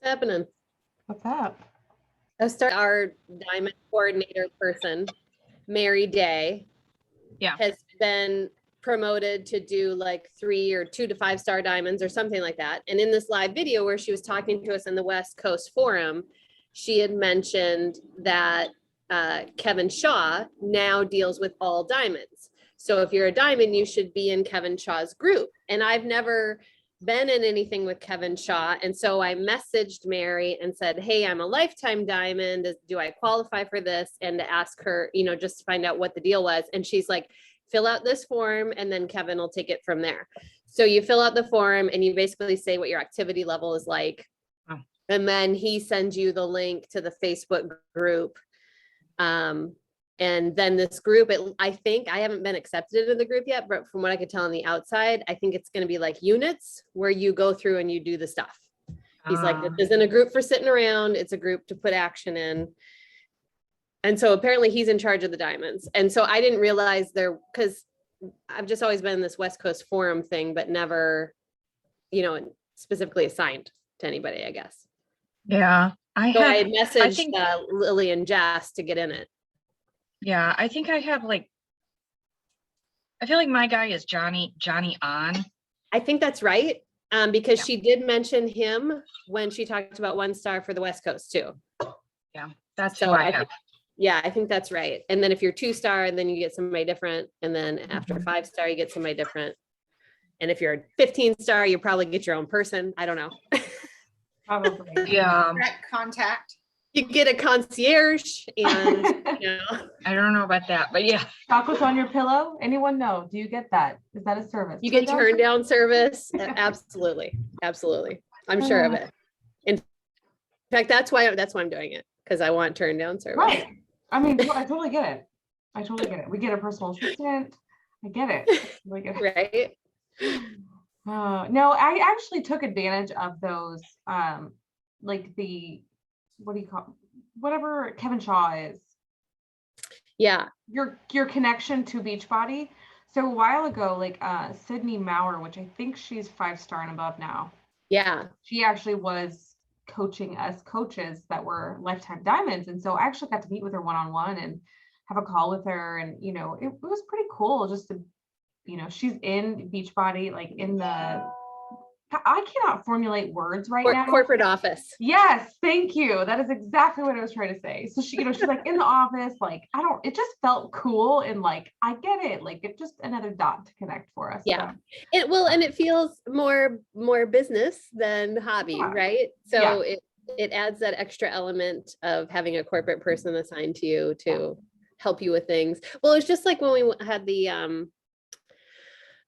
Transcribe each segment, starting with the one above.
happening? What's up? Our diamond coordinator person, Mary Day, has been promoted to do like 3 or 2 to 5 star diamonds or something like that. And in this live video where she was talking to us in the West Coast Forum, she had mentioned that Kevin Shaw now deals with all diamonds. So if you're a diamond, you should be in Kevin Shaw's group. And I've never been in anything with Kevin Shaw. And so I messaged Mary and said, hey, I'm a lifetime diamond. Do I qualify for this? And to ask her, just to find out what the deal was. And she's like, fill out this form and then Kevin will take it from there. So you fill out the form and you basically say what your activity level is like. Oh. And then he sends you the link to the Facebook group. And then this group, I think I haven't been accepted into the group yet, but from what I could tell on the outside, I think it's going to be like units where you go through and you do the stuff. He's like, this isn't a group for sitting around. It's a group to put action in. And so apparently he's in charge of the diamonds. And so I didn't realize because I've just always been in this West Coast Forum thing, but never, specifically assigned to anybody, I guess. Yeah. I had messaged Lily and Jess to get in it. Yeah, I think I have I feel like my guy is Johnny on. I think that's right. Because she did mention him when she talked about 1 star for the West Coast too. Yeah, that's who I have. I think that's right. And then if you're 2 star, then you get somebody different. And then after 5 star, you get somebody different. And if you're 15 star, you probably get your own person. I don't know. Probably. Yeah. Direct contact. You get a concierge and, I don't know about that, but yeah. Chocolates on your pillow? Anyone know? Do you get that? Is that a service? You get turn down service? Absolutely. Absolutely. I'm sure of it. In fact, that's why I'm doing it, because I want turn down service. Right. I mean, I totally get it. We get a personal assistant. I get it. Right. No, I actually took advantage of those, what do you call whatever Kevin Shaw is. Yeah. Your connection to BODi. So a while ago, Sydney Maurer, which I think she's 5 star and above now. Yeah. She actually was coaching us coaches that were lifetime diamonds. And so I actually got to meet with her one-on-one and have a call with her. And, it was pretty cool just to, she's in BODi, in the, I cannot formulate words right now. Corporate office. Yes, thank you. That is exactly what I was trying to say. So she, she's in the office, it just felt cool. And I get it. It's just another dot to connect for us. Yeah. So. And it feels more business than hobby, right? So it adds that extra element of having a corporate person assigned to you to help you with things. Well, it's just like when we had the,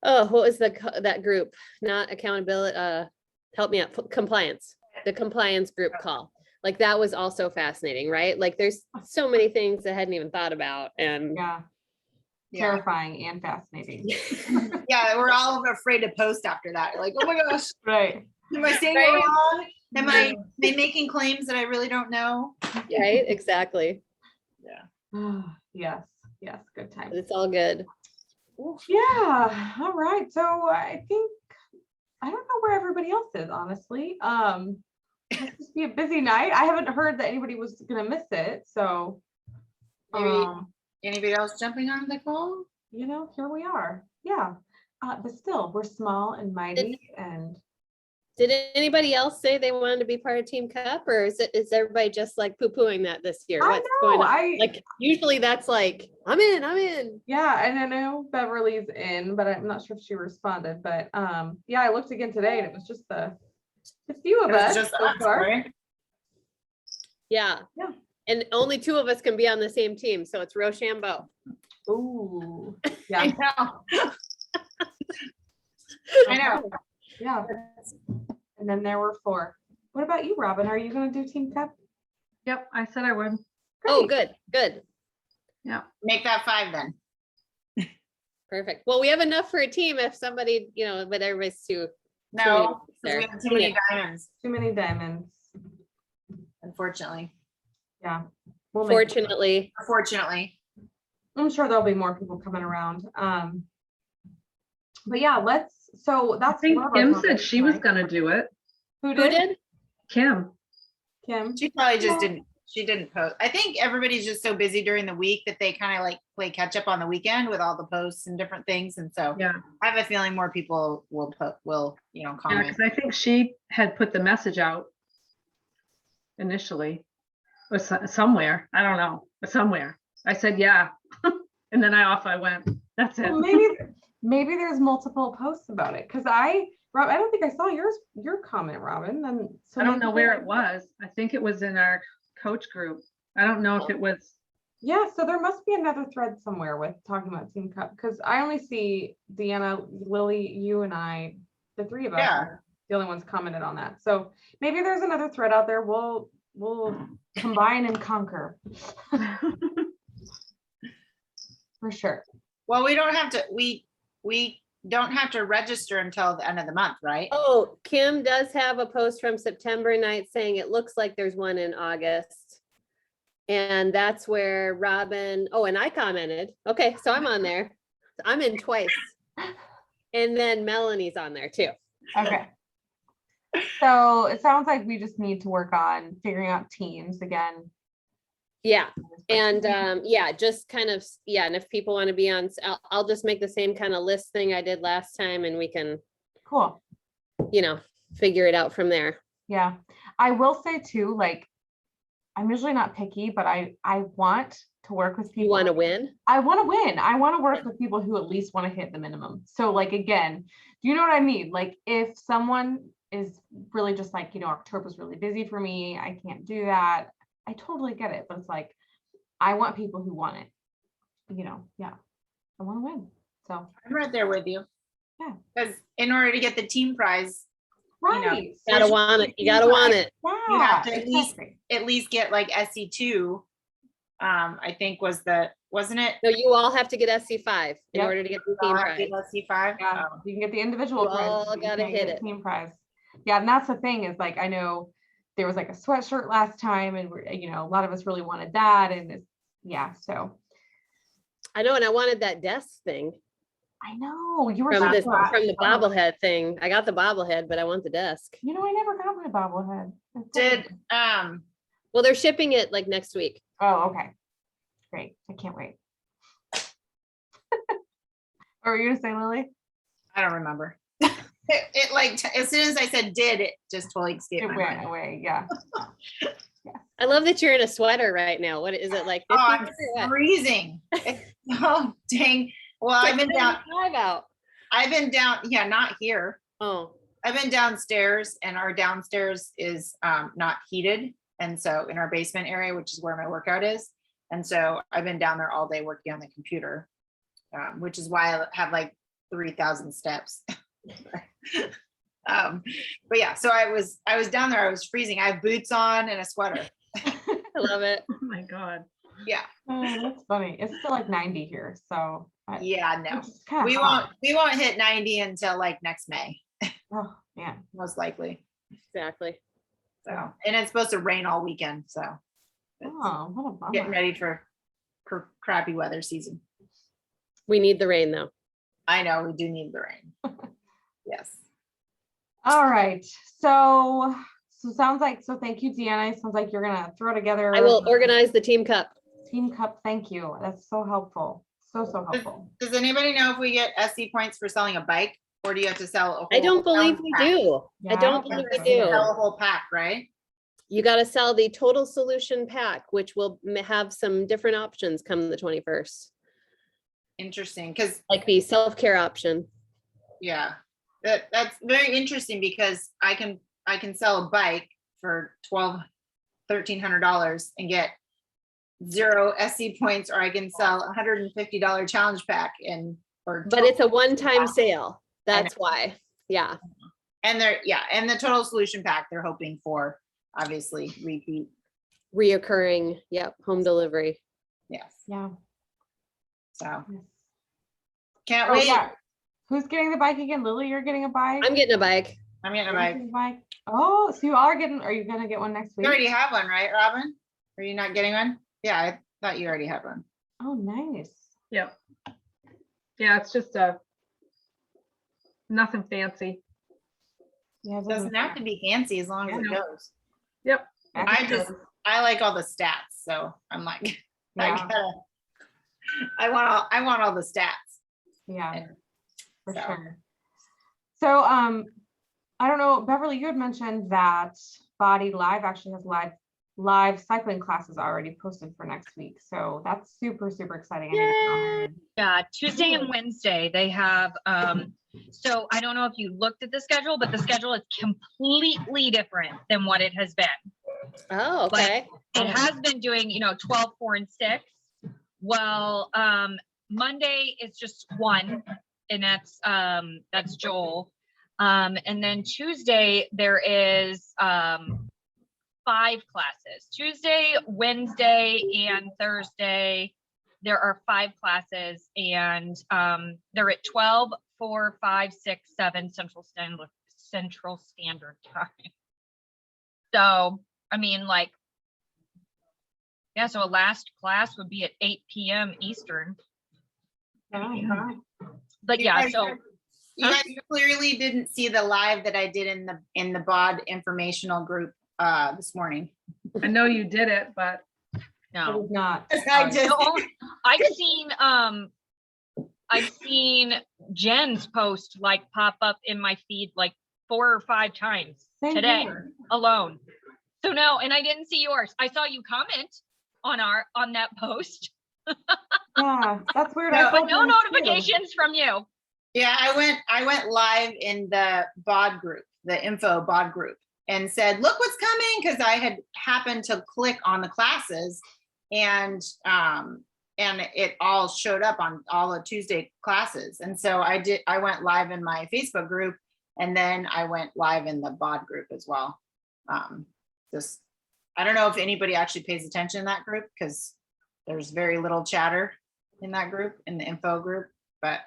what was that group? Not accountability. Help me out. Compliance. The compliance group call. That was also fascinating, right? There's so many things I hadn't even thought about, and terrifying and fascinating. Yeah, we're all afraid to post after that. Oh my gosh. Right. Am I saying it wrong? Am I making claims that I really don't know? Right. Exactly. Yeah. Yes. Good time. It's all good. Yeah. All right. So I don't know where everybody else is, honestly. It's just be a busy night. I haven't heard that anybody was gonna miss it. So maybe anybody else jumping on the call? Here we are. Yeah. But still, we're small and mighty. Did anybody else say they wanted to be part of Team Cup, or is everybody just poo-pooing that this year? What's going on? Usually that's I'm in. Yeah, and I know Beverly's in, but I'm not sure if she responded. But I looked again today, and it was just the few of us. Just so far. Right? Yeah. And only 2 of us can be on the same team, so it's Rochambeau. Ooh. Yeah. I know. I know. Yeah. And then there were 4. What about you, Robin? Are you going to do Team Cup? Yep, I said I would. Great. Oh, good. Yeah. Make that 5 then. Perfect. Well, we have enough for a team if somebody, but everybody's too. No, because we have too many diamonds. Too many diamonds. Unfortunately. Yeah. Fortunately. Unfortunately. I'm sure there'll be more people coming around. But yeah, so that's. I think Kim said she was going to do it. Who did? Kim. Kim? She probably just didn't post. I think everybody's just so busy during the week that they kind of like play catch up on the weekend with all the posts and different things. And so Yeah, I have a feeling more people will yeah, comment. because I think she had put the message out initially, or somewhere, I don't know, but somewhere. I said, yeah, and then off I went. That's it. Well, maybe there's multiple posts about it, because Rob, I don't think I saw your comment, Robin. And so I don't maybe know where it was. I think it was in our coach group. I don't know if it was. Yeah, so there must be another thread somewhere with talking about Team Cup, because I only see Deanna, Lily, you, and I, the three of us, Yeah. are the only ones commented on that. So maybe there's another thread out there. We'll combine and conquer for sure. Well, we don't have to register until the end of the month, right? Oh, Kim does have a post from September 9th saying it looks like there's one in August. And that's where Robin, and I commented. Okay, so I'm on there. I'm in twice. And then Melanie's on there too. Okay. So it sounds like we just need to work on figuring out teams again. Yeah. And just kind of, and if people want to be on, I'll just make the same kind of list thing I did last time, and we can, Cool. figure it out from there. Yeah. I will say too, like, I'm usually not picky, but I want to work with people. You want to win? I want to win. I want to work with people who at least want to hit the minimum. So like, again, do you know what I mean? Like if someone is really just like, October's really busy for me, I can't do that. I totally get it. But it's like, I want people who want it, yeah, I want to win. So I'm right there with you. Yeah. Because in order to get the team prize, right. You gotta want it. You gotta want it. Yeah, you have to exactly. at least get like SC2. I think wasn't it? No, you all have to get SC5 in Yep. order to get the You all team have to prize. get SC5. Yeah, Oh. you can get the individual You prize. all but you gotta can't hit get it. Team prize. Yeah, and that's the thing is like, I know there was like a sweatshirt last time, and a lot of us really wanted that, and so I know, and I wanted that desk thing I know you were from so the glad. bobblehead thing. I got the bobblehead, but I want the desk. I never got my bobblehead. That's so Did good. Well, they're shipping it like next week. Oh, okay, great. I can't wait. What were you gonna say, Lily? I don't remember. It like as soon as I said did, it just totally escaped It my went mind. away. Yeah. I love that you're in a sweater right now. What is it like? Oh, 50 I'm or what? freezing. Oh, dang. Well, I've been down. 75 out. I've been down. Yeah, not here. Oh, I've been downstairs, and our downstairs is not heated, and so in our basement area, which is where my workout is, and so I've been down there all day working on the computer, which is why I have like 3,000 steps. But yeah, so I was down there. I was freezing. I have boots on and a sweater. I love it. Oh my God. Yeah, Oh, that's funny. It's still like 90 here, so yeah, no, it's kind of we won't hit 90 until like next May, Oh man. most likely. Exactly. So, and it's supposed to rain all weekend, so it's Oh, what a bummer. getting ready for crappy weather season. We need the rain though. I know we do need the rain. Yes. All right. So sounds like, thank you, Deanna. It sounds like you're gonna throw together. I will organize the team cup. Team Cup. Thank you. That's so helpful. So helpful. Does anybody know if we get SC points for selling a bike, or do you have to sell a whole? I don't believe we pack? do. Yeah, I don't think believe we so. do. Sell a whole pack, right? You got to sell the total solution pack, which will have some different options come the 21st, Interesting, because like the self-care option. yeah, that's very interesting because I can sell a bike for $1,300 and get 0 SC points, or I can sell $150 challenge pack But it's a one-time sale. That's why. Yeah. and and the total solution pack they're hoping for obviously repeat. Reoccurring. Yep. Home delivery. Yes. Yeah. So Yes. can't Oh, wait. yeah. Who's getting the bike again? Lily, you're getting a bike? I'm getting a bike. I'm getting a You're bike. getting a bike. Oh, so you are getting, are you gonna get one next You week? already have one, right, Robin? Are you not getting one? Yeah, I thought you already had one. Oh, nice. Yep. Yeah, it's just nothing fancy. Yeah, It doesn't have to be fancy as long as it Yeah. goes. Yep. I like all the stats, so I'm like, Yeah, I want all the stats. yeah, And for so. sure. So, I don't know, Beverly, you had mentioned that BODi Live actually has live cycling classes already posted for next week. So that's super, super exciting. I need to get on there. Yeah, Tuesday and Wednesday, they have, so I don't know if you looked at the schedule, but the schedule is completely different than what it has been. Oh, okay. It has been doing, 12, 4, and 6. Well, Monday is just one, and that's Joel. And then Tuesday there is 5 classes. Tuesday, Wednesday, and Thursday there are 5 classes, and they're at 12, 4, 5, 6, 7 Central Standard Time. So I mean, like, yeah, so a last class would be at 8 p.m. Eastern. But yeah, so You guys clearly didn't see the live that I did in the BOD informational group this morning. I know you did it, but It no. was not. I've seen Jen's post like pop up in my feed like 4 or 5 times Same today here. alone. So no, and I didn't see yours. I saw you comment on that post, Yeah, that's weird. No, but no notifications from you. Yeah, I went live in the BOD group, the info BOD group, and said, look what's coming, because I had happened to click on the classes, and it all showed up on all the Tuesday classes. And so I went live in my Facebook group, and then I went live in the BOD group as well. I don't know if anybody actually pays attention in that group, because there's very little chatter in that group, in the info group, but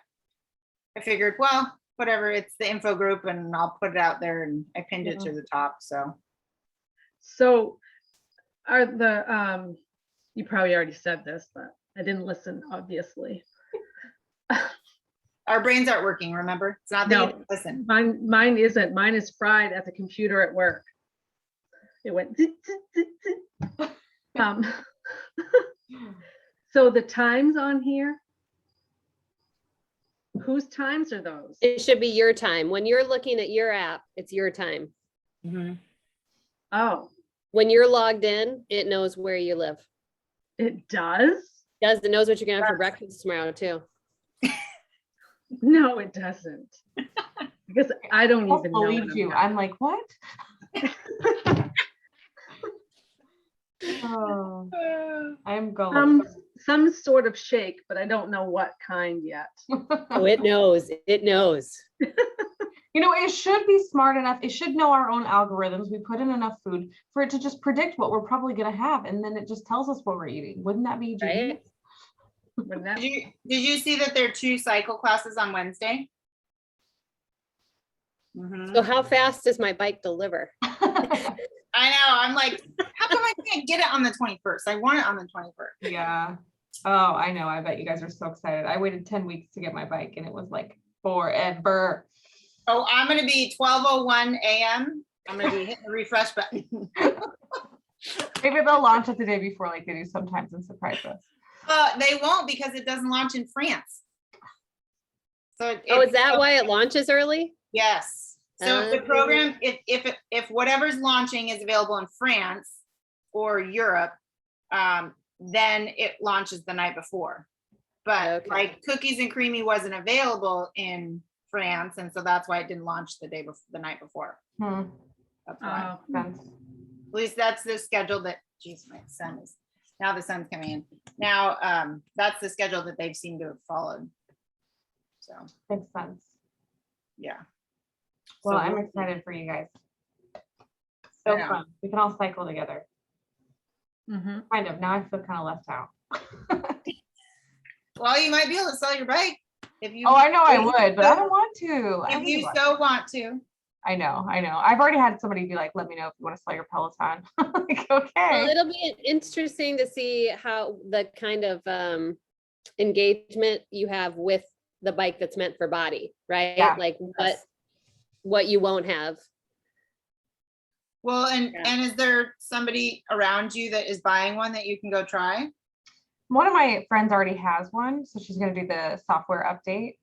I figured, well, whatever, it's the info group and I'll put it out there, and I pinned it to the top. so are the, you probably already said this, but I didn't listen, obviously. Our brains aren't working, remember? It's not that you didn't listen. Mine isn't. Mine is fried at the computer at work. It went. So the times on here, whose times are those? It should be your time. When you're looking at your app, it's your time. Oh, When you're logged in, it knows where you live. it does? It knows what you're gonna have for breakfast tomorrow too. No, it doesn't. Because I don't I even know. believe you. I'm like, what? Oh, I'm going. Some sort of shake, but I don't know what kind yet. Oh, it knows. It knows. You know, it should be smart enough. It should know our own algorithms. We put in enough food for it to just predict what we're probably going to have, and then it just tells us what we're eating. Wouldn't that be genius? Right? Did you see that there are 2 cycle classes on Wednesday? So how fast does my bike deliver? I know. I'm like, how come I can't get it on the 21st? I want it on the 21st. Yeah. Oh, I know. I bet you guys are so excited. I waited 10 weeks to get my bike, and it was like forever. Oh, I'm going to be 12:01 a.m. I'm going to be hitting the refresh button. Maybe they'll launch it the day before, like they do sometimes, and surprise us. They won't, because it doesn't launch in France. So Is that why it launches early? Yes. So if the program, if whatever's launching is available in France or Europe, then it launches the night before. But like Cookies and Creamy wasn't available in France, and so that's why it didn't launch the night before. That's why. Sense. At least that's the schedule that, geez, my son is, now the sun's coming in. Now, that's the schedule that they've seemed to have followed. So, Makes sense. yeah. Well, So I'm we'll- excited for you guys. So I know. fun. We can all cycle together. Kind of. Now I feel kind of left out. Well, you might be able to sell your bike if you. Oh, I know I would, but I don't want to. If you so want to. I know. I've already had somebody be like, let me know if you want to sell your Peloton. Like, okay. Well, it'll be interesting to see how the kind of engagement you have with the bike that's meant for BODi, right? Yeah. Like what you won't have. Well, and Yeah. and is there somebody around you that is buying one that you can go try? One of my friends already has one, so she's going to do the software update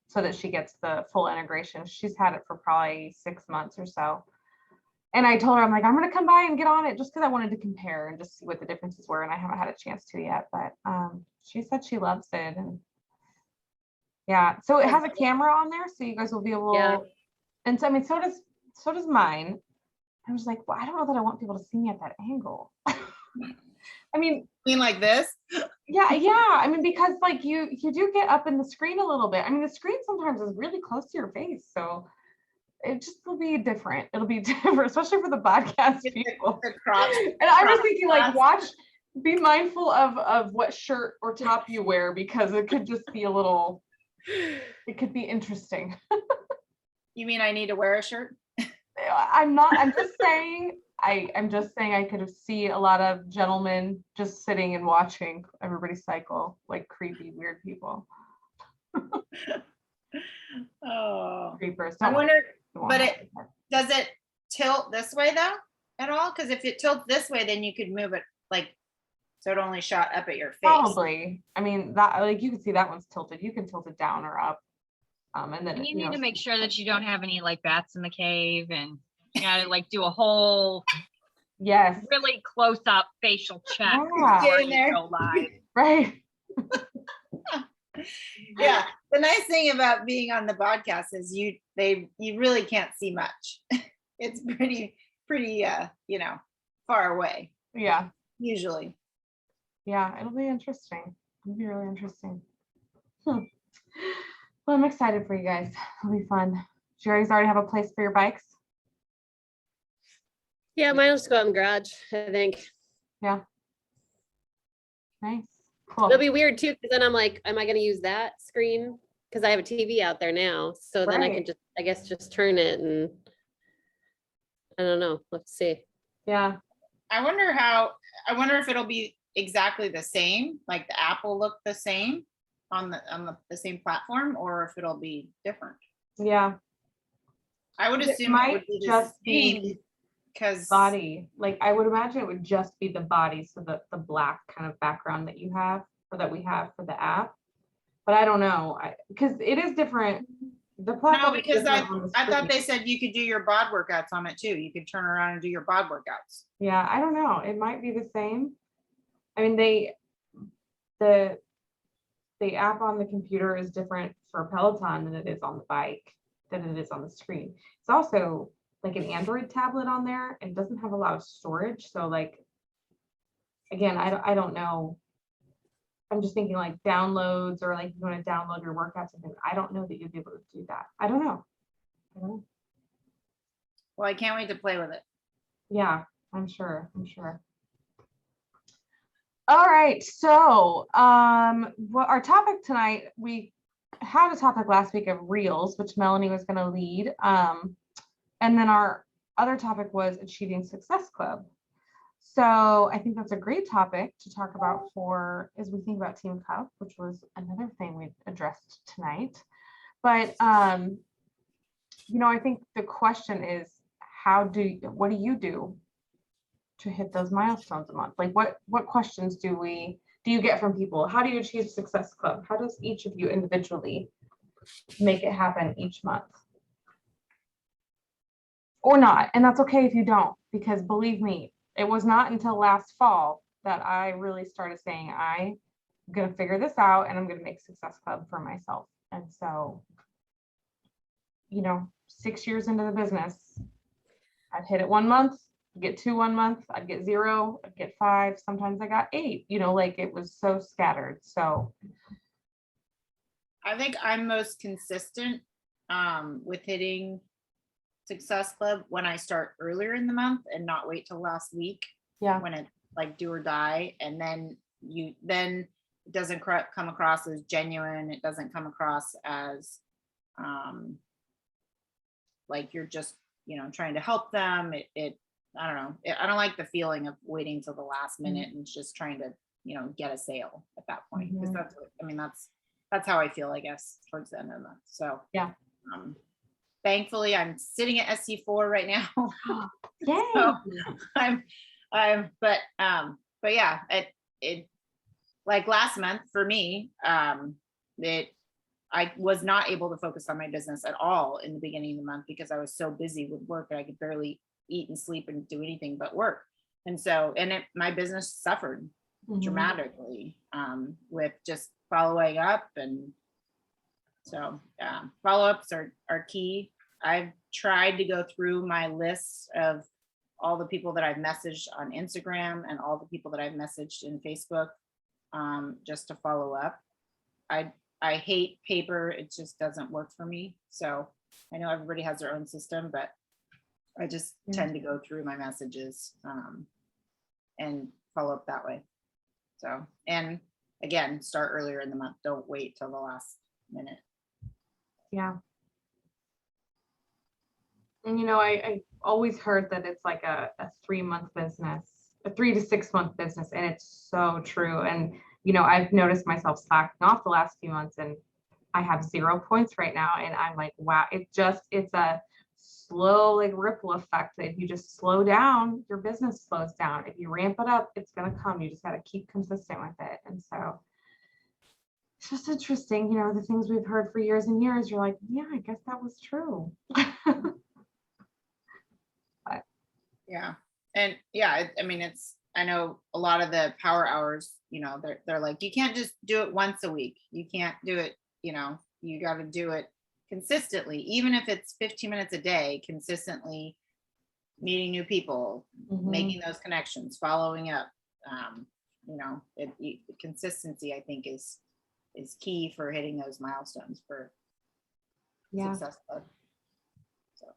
so that she gets the full integration. She's had it for probably 6 months or so. And I told her, I'm like, I'm going to come by and get on it just because I wanted to compare and just see what the differences were. And I haven't had a chance to yet, but she said she loves it. And yeah, so it has a camera on there, so you guys will be able. Yeah. And so I mean, so does mine. I was like, well, I don't know that I want people to see me at that angle. I mean, Like this? yeah. I mean, because like you do get up in the screen a little bit. I mean, the screen sometimes is really close to your face, so it just will be different. It'll be different, especially for the podcast people. The crotch. And I was thinking, like, be mindful of what shirt or top you wear, because it could just be it could be interesting. You mean I need to wear a shirt? I'm just saying I could see a lot of gentlemen just sitting and watching everybody cycle, like creepy, weird people. Oh, Creepers. I Don't wonder, want but that. does it tilt this way though at all? Because if it tilts this way, then you could move it like so it only shot up at your face. Probably. I mean, that, like, you can see that one's tilted. You can tilt it down or up. And then And you know, need to make sure that you don't have any like bats in the cave, and you gotta like do a whole yes, really close up facial check Yeah. before Get in there. you go live. right. Yeah. The nice thing about being on the podcast is you really can't see much. It's pretty far away Yeah. usually. Yeah, it'll be interesting. It'll be really interesting. Well, I'm excited for you guys. It'll be fun. Do you guys already have a place for your bikes? Yeah, mine will just go out in the garage, I think. Yeah. Nice. Cool. It'll be weird too, because then I'm like, am I gonna use that screen? Because I have a TV out there now. So then I can Right. just turn it, and I don't know. Let's see. Yeah. I wonder if it'll be exactly the same, like the app will look the same on the same platform, or if it'll be different. Yeah. I would It assume it might would be the just same be because BODi. Like, I would imagine it would just be the BODi, so the black kind of background that you have, or that we have for the app. But I don't know, because it is different. The platform is because different on the I thought screen. they said you could do your bod workouts on it too. You could turn around and do your bod workouts. Yeah, I don't know. It might be the same. I mean, the app on the computer is different for Peloton than it is on the bike, than it is on the screen. It's also like an Android tablet on there, and doesn't have a lot of storage. So like, again, I don't know. I'm just thinking like downloads, or like you want to download your workouts and things. I don't know that you'd be able to do that. I don't know. Well, I can't wait to play with it. Yeah, I'm sure. All right, so what our topic tonight, we had a topic last week of reels, which Melanie was going to lead, and then our other topic was Achieving Success Club. So I think that's a great topic to talk about as we think about Team Cup, which was another thing we addressed tonight. But I think the question is, what do you do to hit those milestones a month? Like, what questions do you get from people? How do you achieve Success Club? How does each of you individually make it happen each month? Or not, and that's okay if you don't, because believe me, it was not until last fall that I really started saying, I'm going to figure this out and I'm going to make Success Club for myself. And so, 6 years into the business, I'd hit it 1 month, I'd get 2 1 month, I'd get 0, I'd get 5, sometimes I got 8, like it was so scattered. So I think I'm most consistent with hitting Success Club when I start earlier in the month and not wait till last week. Yeah. When it's like do or die, and then it doesn't come across as genuine. It doesn't come across as like you're just trying to help them. I don't know. I don't like the feeling of waiting till the last minute and just trying to get a sale at that point, because that's how I feel, I guess, towards the end of the month. So yeah. thankfully I'm sitting at SC4 right now. Yay. So but yeah, it like last month for me, I was not able to focus on my business at all in the beginning of the month because I was so busy with work and I could barely eat and sleep and do anything but work. And so, my business suffered dramatically with just following up. And so follow-ups are key. I've tried to go through my list of all the people that I've messaged on Instagram and all the people that I've messaged in Facebook just to follow up. I hate paper. It just doesn't work for me. So I know everybody has their own system, but I just tend to go through my messages and follow up that way. So, and again, start earlier in the month. Don't wait till the last minute. Yeah. And I always heard that it's like a 3-month business, a 3 to 6 month business. And it's so true. And I've noticed myself slacking off the last few months and I have 0 points right now. And I'm like, wow, it's a slow like ripple effect that if you just slow down, your business slows down. If you ramp it up, it's going to come. You just got to keep consistent with it. And so it's just interesting, the things we've heard for years and years, you're like, yeah, I guess that was true. But yeah. And yeah, I mean, I know a lot of the power hours, they're like, you can't just do it once a week. You can't do it, you got to do it consistently, even if it's 15 minutes a day, consistently meeting new people, making those connections, following up. Consistency, I think, is key for hitting those milestones for success. So.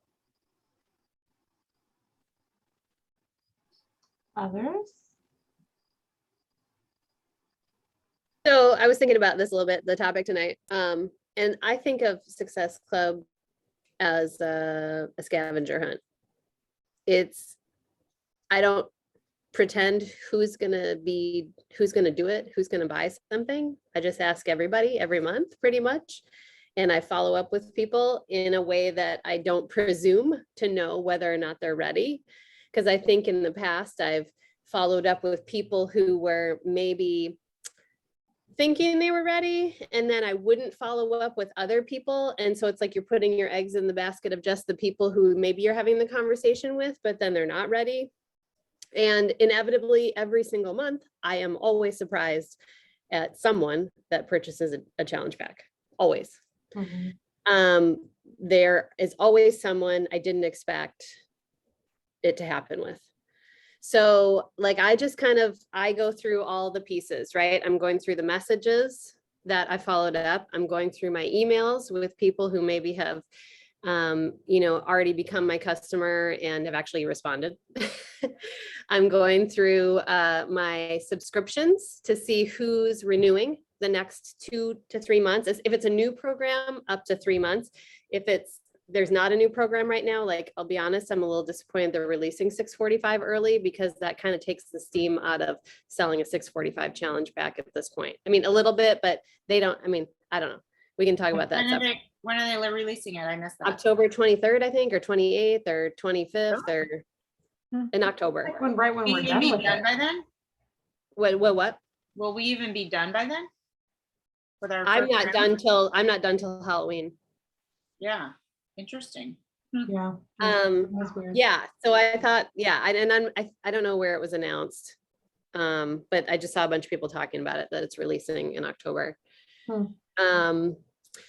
Others? So I was thinking about this a little bit, the topic tonight. And I think of Success Club as a scavenger hunt. I don't pretend who's going to do it, who's going to buy something. I just ask everybody every month pretty much. And I follow up with people in a way that I don't presume to know whether or not they're ready. Because I think in the past, I've followed up with people who were maybe thinking they were ready, and then I wouldn't follow up with other people. And so it's like you're putting your eggs in the basket of just the people who maybe you're having the conversation with, but then they're not ready. And inevitably, every single month, I am always surprised at someone that purchases a challenge pack. Always. There is always someone I didn't expect it to happen with. So like, I go through all the pieces, right? I'm going through the messages that I followed up. I'm going through my emails with people who maybe have, already become my customer and have actually responded. I'm going through my subscriptions to see who's renewing the next 2 to 3 months. If it's a new program, up to 3 months. If there's not a new program right now, like, I'll be honest, I'm a little disappointed they're releasing 645 early, because that kind of takes the steam out of selling a 645 challenge pack at this point. I mean, a little bit, but I don't know. We can talk about that. When are they releasing it? I missed that. October 23rd, I think, or 28th or 25th or in October. When we're Will we done be with done it. by then? What? Will we even be done by then? With our I'm first round? not done till Halloween. Yeah, interesting. Yeah. That's weird. Yeah. So I thought, I don't know where it was announced. But I just saw a bunch of people talking about it, that it's releasing in October.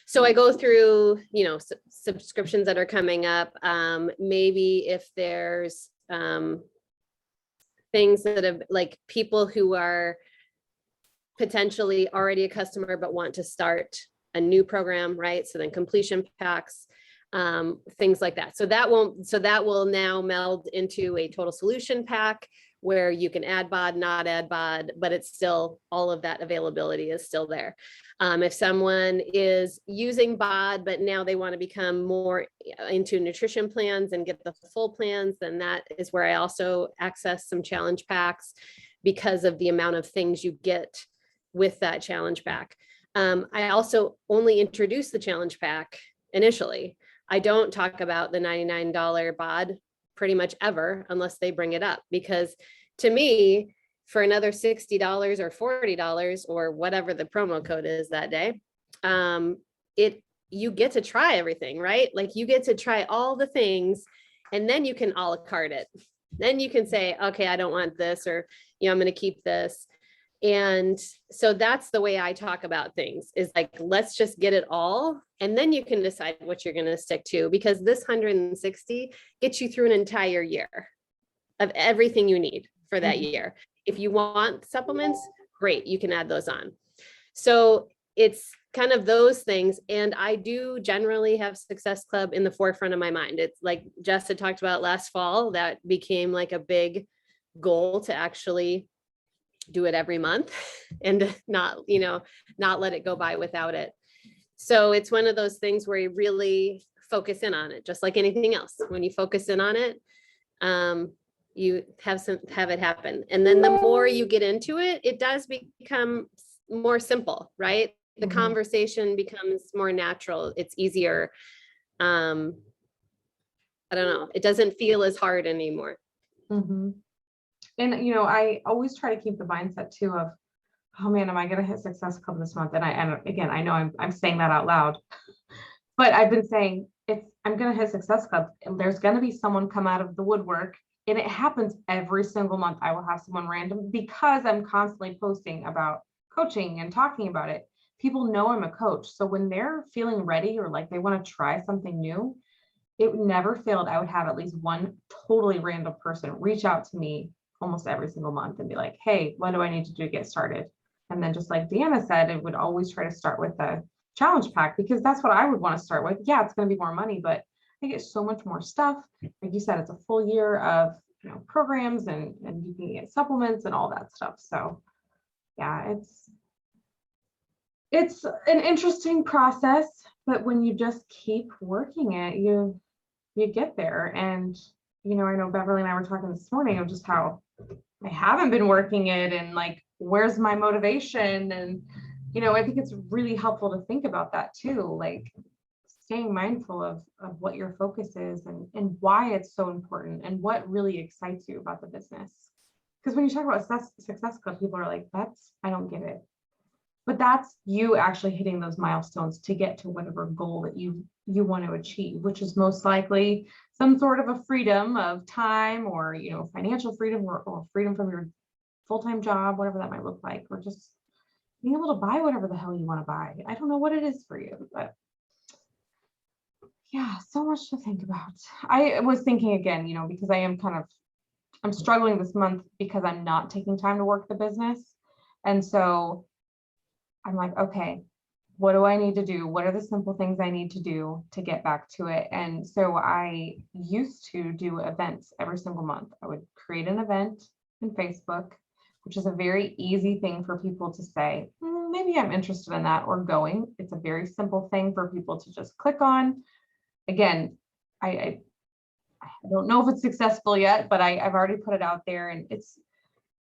So I go through, subscriptions that are coming up. Maybe if there's things that have, like, people who are potentially already a customer but want to start a new program, right? So then completion packs, things like that. So that will now meld into a total solution pack where you can add BOD, not add BOD, but it's still, all of that availability is still there. If someone is using BOD, but now they want to become more into nutrition plans and get the full plans, then that is where I also access some challenge packs because of the amount of things you get with that challenge pack. I also only introduced the challenge pack initially I don't talk about the $99 BOD pretty much ever unless they bring it up, because to me, for another $60 or $40 or whatever the promo code is that day, you get to try everything, right? Like you get to try all the things, and then you can a la carte it. Then you can say, okay, I don't want this, or, I'm going to keep this. And so that's the way I talk about things, is like, let's just get it all. And then you can decide what you're going to stick to, because this 160 gets you through an entire year of everything you need for that year. If you want supplements, great, you can add those on. So it's kind of those things. And I do generally have Success Club in the forefront of my mind. It's like Jess had talked about last fall, that became like a big goal to actually do it every month and not let it go by without it. So it's one of those things where you really focus in on it, just like anything else. When you focus in on it, you have it happen. And then the more you get into it, it does become more simple, right? The conversation becomes more natural. It's easier. I don't know. It doesn't feel as hard anymore. Mm-hmm. And, I always try to keep the mindset too of, oh man, am I going to hit Success Club this month? And again, I know I'm saying that out loud, but I've been saying, if I'm going to hit Success Club, and there's going to be someone come out of the woodwork, and it happens every single month. I will have someone random, because I'm constantly posting about coaching and talking about it. People know I'm a coach. So when they're feeling ready, or like they want to try something new, it never failed. I would have at least one totally random person reach out to me almost every single month and be like, hey, what do I need to do to get started? And then just like Deanna said, it would always try to start with the challenge pack, because that's what I would want to start with. Yeah, it's going to be more money, but I get so much more stuff. Like you said, it's a full year of programs, and you can get supplements and all that stuff. So yeah, it's an interesting process, but when you just keep working it, you get there. And I know Beverly and I were talking this morning of just how I haven't been working it, and like, where's my motivation? And I think it's really helpful to think about that too, like staying mindful of what your focus is, and why it's so important, and what really excites you about the business. Because when you talk about Success Club, people are like, I don't get it. But that's you actually hitting those milestones to get to whatever goal that you want to achieve, which is most likely some sort of a freedom of time, or financial freedom, or freedom from your full-time job, whatever that might look like, or just being able to buy whatever the hell you want to buy. I don't know what it is for you, but yeah, so much to think about. I was thinking again, because I'm struggling this month because I'm not taking time to work the business. And so I'm like, okay, what do I need to do? What are the simple things I need to do to get back to it? And so I used to do events every single month. I would create an event in Facebook, which is a very easy thing for people to say, maybe I'm interested in that, or going. It's a very simple thing for people to just click on. Again, I don't know if it's successful yet, but I've already put it out there, and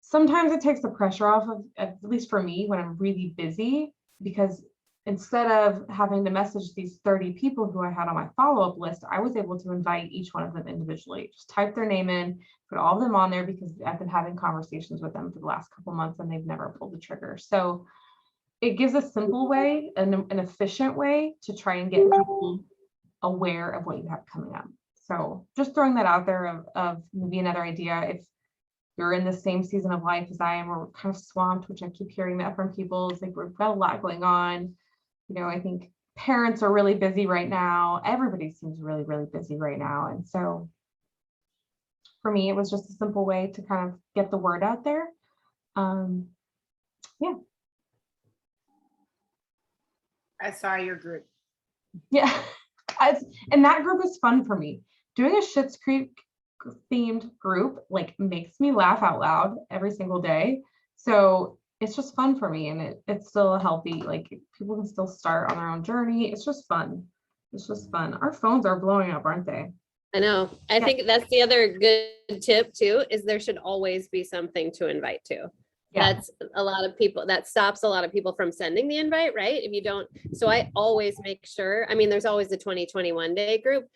sometimes it takes the pressure off of, at least for me, when I'm really busy, because instead of having to message these 30 people who I had on my follow-up list, I was able to invite each one of them individually, just type their name in, put all of them on there, because I've been having conversations with them for the last couple months and they've never pulled the trigger. So it gives a simple way, an efficient way to try and get people aware of what you have coming up. So just throwing that out there of maybe another idea. If you're in the same season of life as I am, or we're kind of swamped, which I keep hearing that from people, it's like we've got a lot going on. I think parents are really busy right now. Everybody seems really, really busy right now. And so for me, it was just a simple way to kind of get the word out there. Yeah. I saw your group. Yeah. And that group is fun for me. Doing a Schitt's Creek themed group makes me laugh out loud every single day. So it's just fun for me, and it's still healthy. People can still start on their own journey. It's just fun. It's just fun. Our phones are blowing up, aren't they? I know. I think that's the other good tip too, is there should always be something to invite to. Yeah. That's a lot of people, that stops a lot of people from sending the invite, right? If you don't, so I always make sure, I mean, there's always the 2021 day group,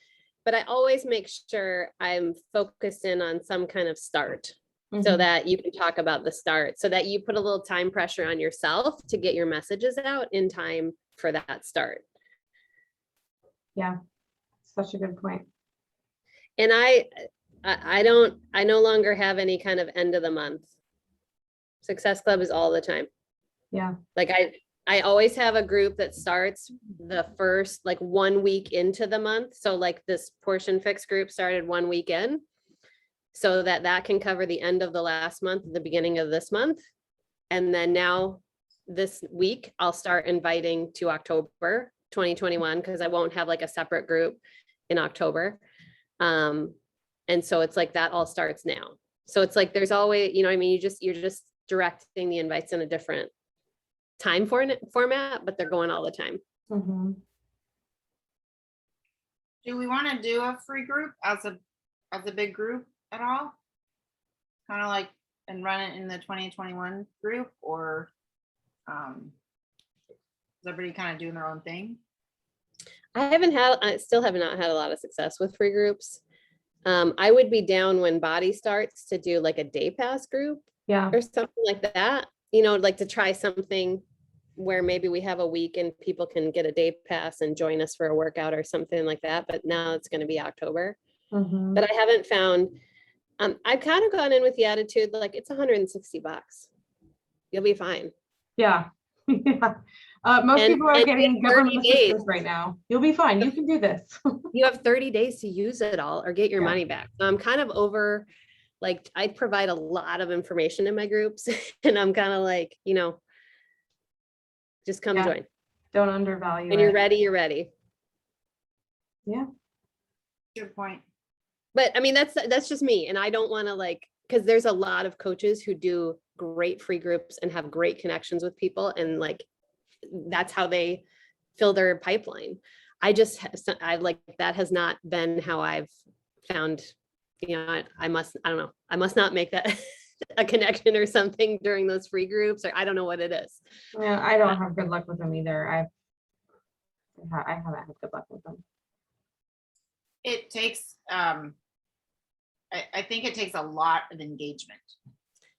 but I always make sure I'm focused in on some kind of start so Mhm. that you can talk about the start, so that you put a little time pressure on yourself to get your messages out in time for that start. Yeah, such a good point. And I no longer have any kind of end of the month. Success Club is all the time. Yeah. Like I always have a group that starts the first, like 1 week into the month. So like this Portion Fix group started 1 week in, so that can cover the end of the last month, the beginning of this month. And then now this week, I'll start inviting to October 2021, because I won't have like a separate group in October. And so it's like that all starts now. So it's like there's always, you know what I mean? You're just directing the invites in a different time format, but they're going all the time. Mhm. Do we want to do a free group as a big group at all? Kind of like, and run it in the 2021 group, or is everybody kind of doing their own thing? I still have not had a lot of success with free groups. I would be down when BODi starts to do like a day pass group Yeah. or something like that, you know, like to try something where maybe we have a week and people can get a day pass and join us for a workout or something like that. But now it's going to be October. Mhm. But I haven't found, I've kind of gone in with the attitude, like it's $160. You'll be fine. Yeah. Yeah. Most And- people are and getting 30 government days. assistance right now. You'll be fine. You can do this. You have 30 days to use it all or get your Yeah. money back. So I'm kind of over, like, I provide a lot of information in my groups and I'm kind of like, you know, just come Yeah. join. Don't undervalue When you're it. ready, you're ready. Yeah. Good point. But I mean, that's just me. And I don't want to, like, because there's a lot of coaches who do great free groups and have great connections with people. And like, that's how they fill their pipeline. I like, that has not been how I've found, you know, I don't know, I must not make that a connection or something during those free groups, or I don't know what it is. Yeah, I don't have good luck with them either. I haven't had good luck with them. It takes, I think it takes a lot of engagement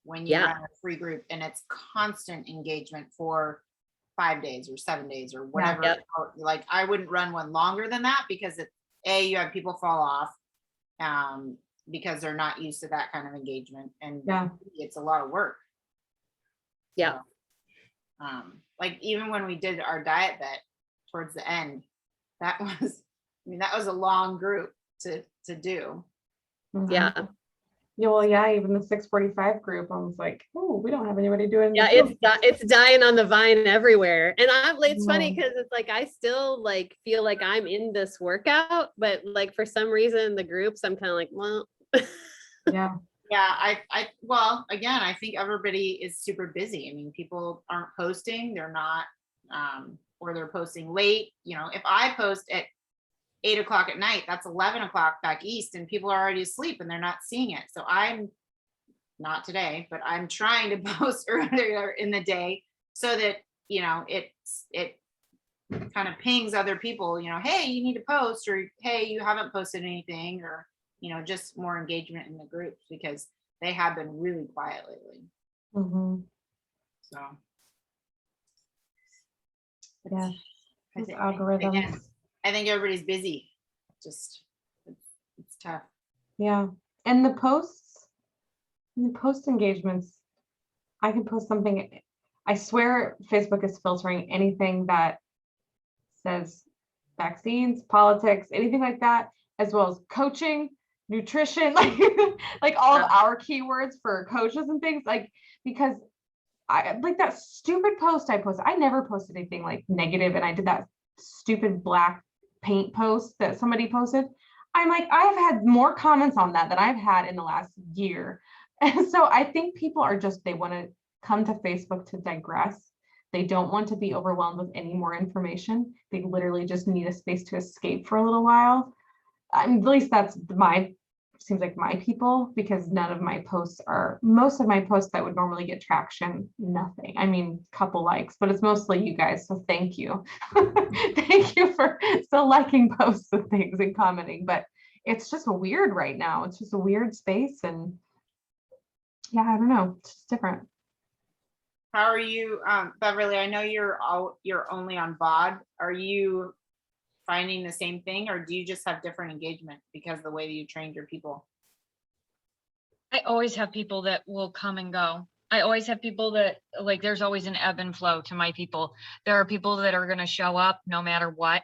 when you Yeah. run a free group, and it's constant engagement for 5 days or 7 days or whatever. Yep. Like, I wouldn't run one longer than that, because you have people fall off because they're not used to that kind of engagement, and Yeah. it's a lot of work. Yeah. Like even when we did our diet bet towards the end, that was a long group to do. Mhm. Yeah. Yeah. Well, yeah, even the 645 group, I was like, oh, we don't have anybody doing Yeah, this. it's dying on the vine everywhere. And it's funny No. because it's like I still like feel like I'm in this workout, but like for some reason the groups, I'm kind of like, well. Yeah. Yeah, well, again, I think everybody is super busy. I mean, people aren't posting, they're not, or they're posting late. You know, if I post at 8 o'clock at night, that's 11 o'clock back east, and people are already asleep and they're not seeing it. So I'm not today, but I'm trying to post earlier in the day so that, you know, it kind of pings other people, you know, hey, you need to post, or hey, you haven't posted anything, or, you know, just more engagement in the groups, because they have been really quiet lately. Mhm. So Yeah. I Those think, algorithms. again, I think everybody's busy. Just it's tough. Yeah. And the post engagements, I can post something. I swear Facebook is filtering anything that says vaccines, politics, anything like that, as well as coaching, nutrition, like all of our keywords for coaches and things, like, because I like that stupid post I posted. I never posted anything like negative, and I did that stupid black paint post that somebody posted. I'm like, I have had more comments on that than I've had in the last year. And so I think people are they want to come to Facebook to digress. They don't want to be overwhelmed with any more information. They literally just need a space to escape for a little while. At least that's my seems like my people, because none of my posts are, most of my posts that would normally get traction, nothing. I mean, couple likes, but it's mostly you guys. So thank you. Thank you for still liking posts and things and commenting, but it's just weird right now. It's just a weird space. And yeah, I don't know. It's just different. How are you, Beverly? I know you're only on BOD. Are you finding the same thing, or do you just have different engagement because of the way that you trained your people? I always have people that will come and go. I always have people that, like, there's always an ebb and flow to my people. There are people that are going to show up no matter what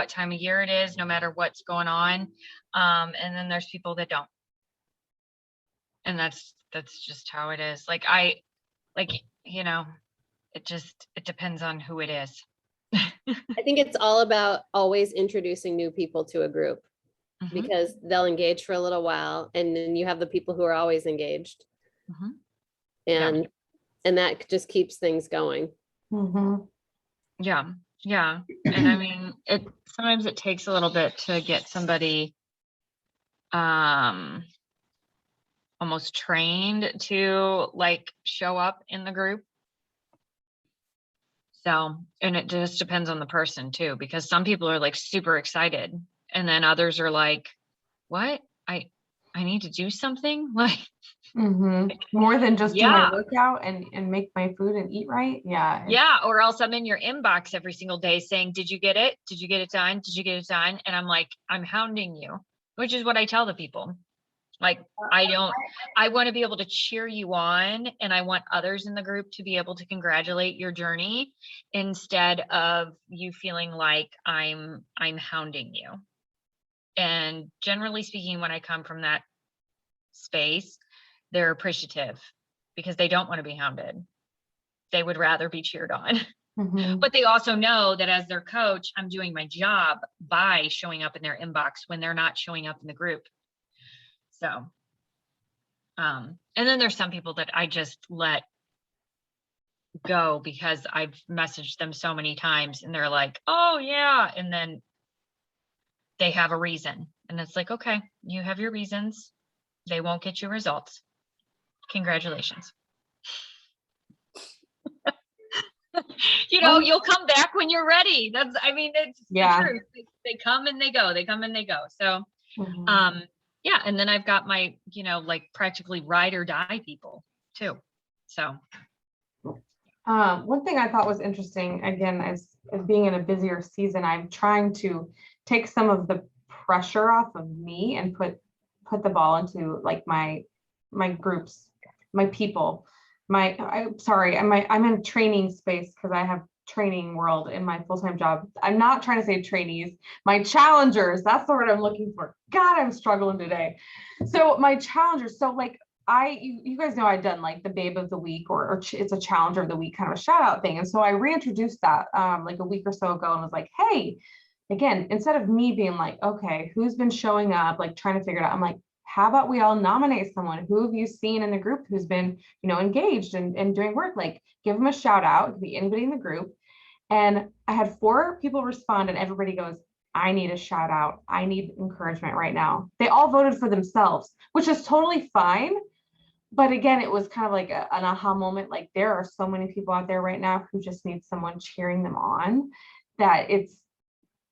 time of year it is, no matter what's going on. And then there's people that don't. And that's just how it is. Like, you know, it depends on who it is. I think it's all about always introducing new people to a group, because they'll engage for a little while, and then you have the people who are always engaged. And that just keeps things going. Yeah. And I mean, sometimes it takes a little bit to get somebody almost trained to like show up in the group. So, and it just depends on the person too, because some people are like super excited, and then others are like, what? I need to do something like more than just do my workout and make my food and eat right. Yeah. Or else I'm in your inbox every single day saying, did you get it? Did you get it done? Did you get it done? And I'm like, I'm hounding you, which is what I tell the people. Like, I want to be able to cheer you on, and I want others in the group to be able to congratulate your journey instead of you feeling like I'm hounding you. And generally speaking, when I come from that space, they're appreciative because they don't want to be hounded. They would rather be cheered on. But they also know that as their coach, I'm doing my job by showing up in their inbox when they're not showing up in the group. So, and then there's some people that I just let go because I've messaged them so many times and they're like, oh yeah. And then they have a reason, and it's like, okay, you have your reasons. They won't get you results. Congratulations. You know, you'll come back when you're ready. It's the truth. They come and they go. They come and they go. So, yeah. And then I've got my, like practically ride or die people too. So. One thing I thought was interesting, again, as being in a busier season, I'm trying to take some of the pressure off of me and put the ball into like my groups, my people, I'm in training space because I have training world in my full-time job. I'm not trying to say trainees, my challengers, that's the word I'm looking for. God, I'm struggling today. So my challengers, so like you guys know I've done like the babe of the week or it's a challenger of the week kind of a shout out thing. And so I reintroduced that like a week or so ago and was like, hey, again, instead of me being like, okay, who's been showing up, like trying to figure it out, I'm like, how about we all nominate someone? Who have you seen in the group who's been, engaged and doing work? Like give them a shout out. It could be anybody in the group. And I had 4 people respond and everybody goes, I need a shout out. I need encouragement right now. They all voted for themselves, which is totally fine. But again, it was kind of like an aha moment. Like there are so many people out there right now who just need someone cheering them on, that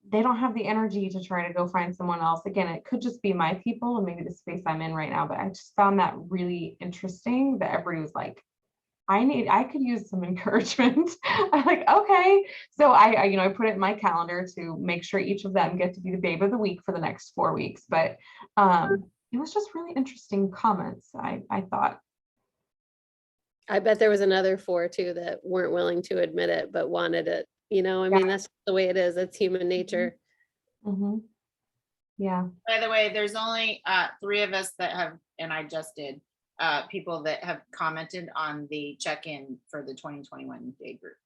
they don't have the energy to try to go find someone else. Again, it could just be my people and maybe the space I'm in right now, but I just found that really interesting that everybody was like, I could use some encouragement. I'm like, okay. So I put it in my calendar to make sure each of them get to be the babe of the week for the next 4 weeks. But it was just really interesting comments, I thought. I bet there was another 4 too that weren't willing to admit it, but wanted it. Mean, that's the way it is. It's human nature. Yeah. By the way, there's only 3 of us that have, and I just did, people that have commented on the check-in for the 2021 day group.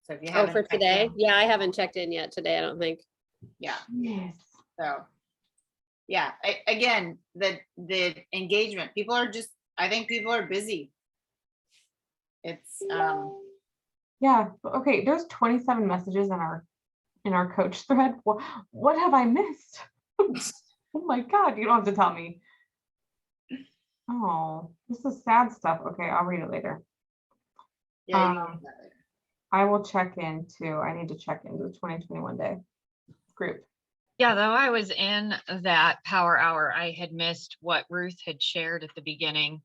So if you haven't for today, I haven't checked in yet today, I don't think. Yeah. Yes. So yeah, again, the engagement, I think people are busy. It's yeah. Okay. There's 27 messages in our coach thread. What have I missed? Oh my God. You don't have to tell me. Oh, this is sad stuff. Okay, I'll read it later. Yeah, you can do that later. I will check into, I need to check into the 2021 day group. Yeah, though I was in that power hour, I had missed what Ruth had shared at the beginning.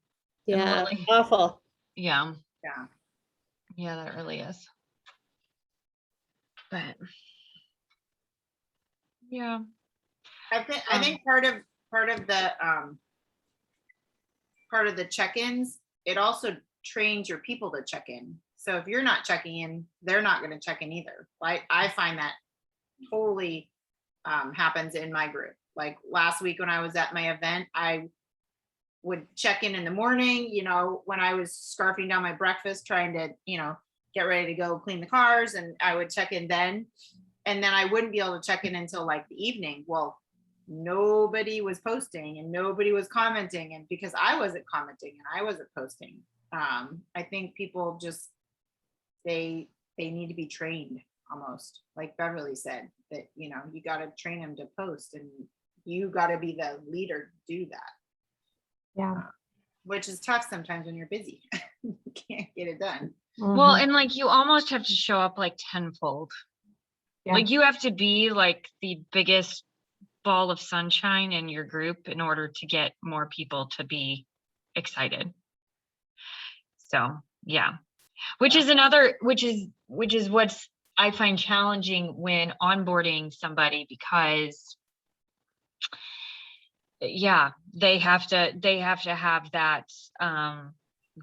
And Yeah, really- awful. Yeah, Yeah. that really is. But yeah, I think part of the check-ins, it also trains your people to check in. So if you're not checking in, they're not going to check in either. I find that totally happens in my group. Like last week when I was at my event, I would check in the morning, you know, when I was scarfing down my breakfast, trying to, you know, get ready to go clean the cars, and I would check in then. And then I wouldn't be able to check in until like the evening. Well, nobody was posting and nobody was commenting, and because I wasn't commenting and I wasn't posting. I think people just they need to be trained, almost like Beverly said, that, you know, you got to train them to post, and you got to be the leader to do that. Yeah. Which is tough sometimes when you're busy. You can't get it done. well, Mhm. and like you almost have to show up like tenfold. Yeah. Like you have to be like the biggest ball of sunshine in your group in order to get more people to be excited. So yeah, which is what's I find challenging when onboarding somebody, because yeah, they have to have that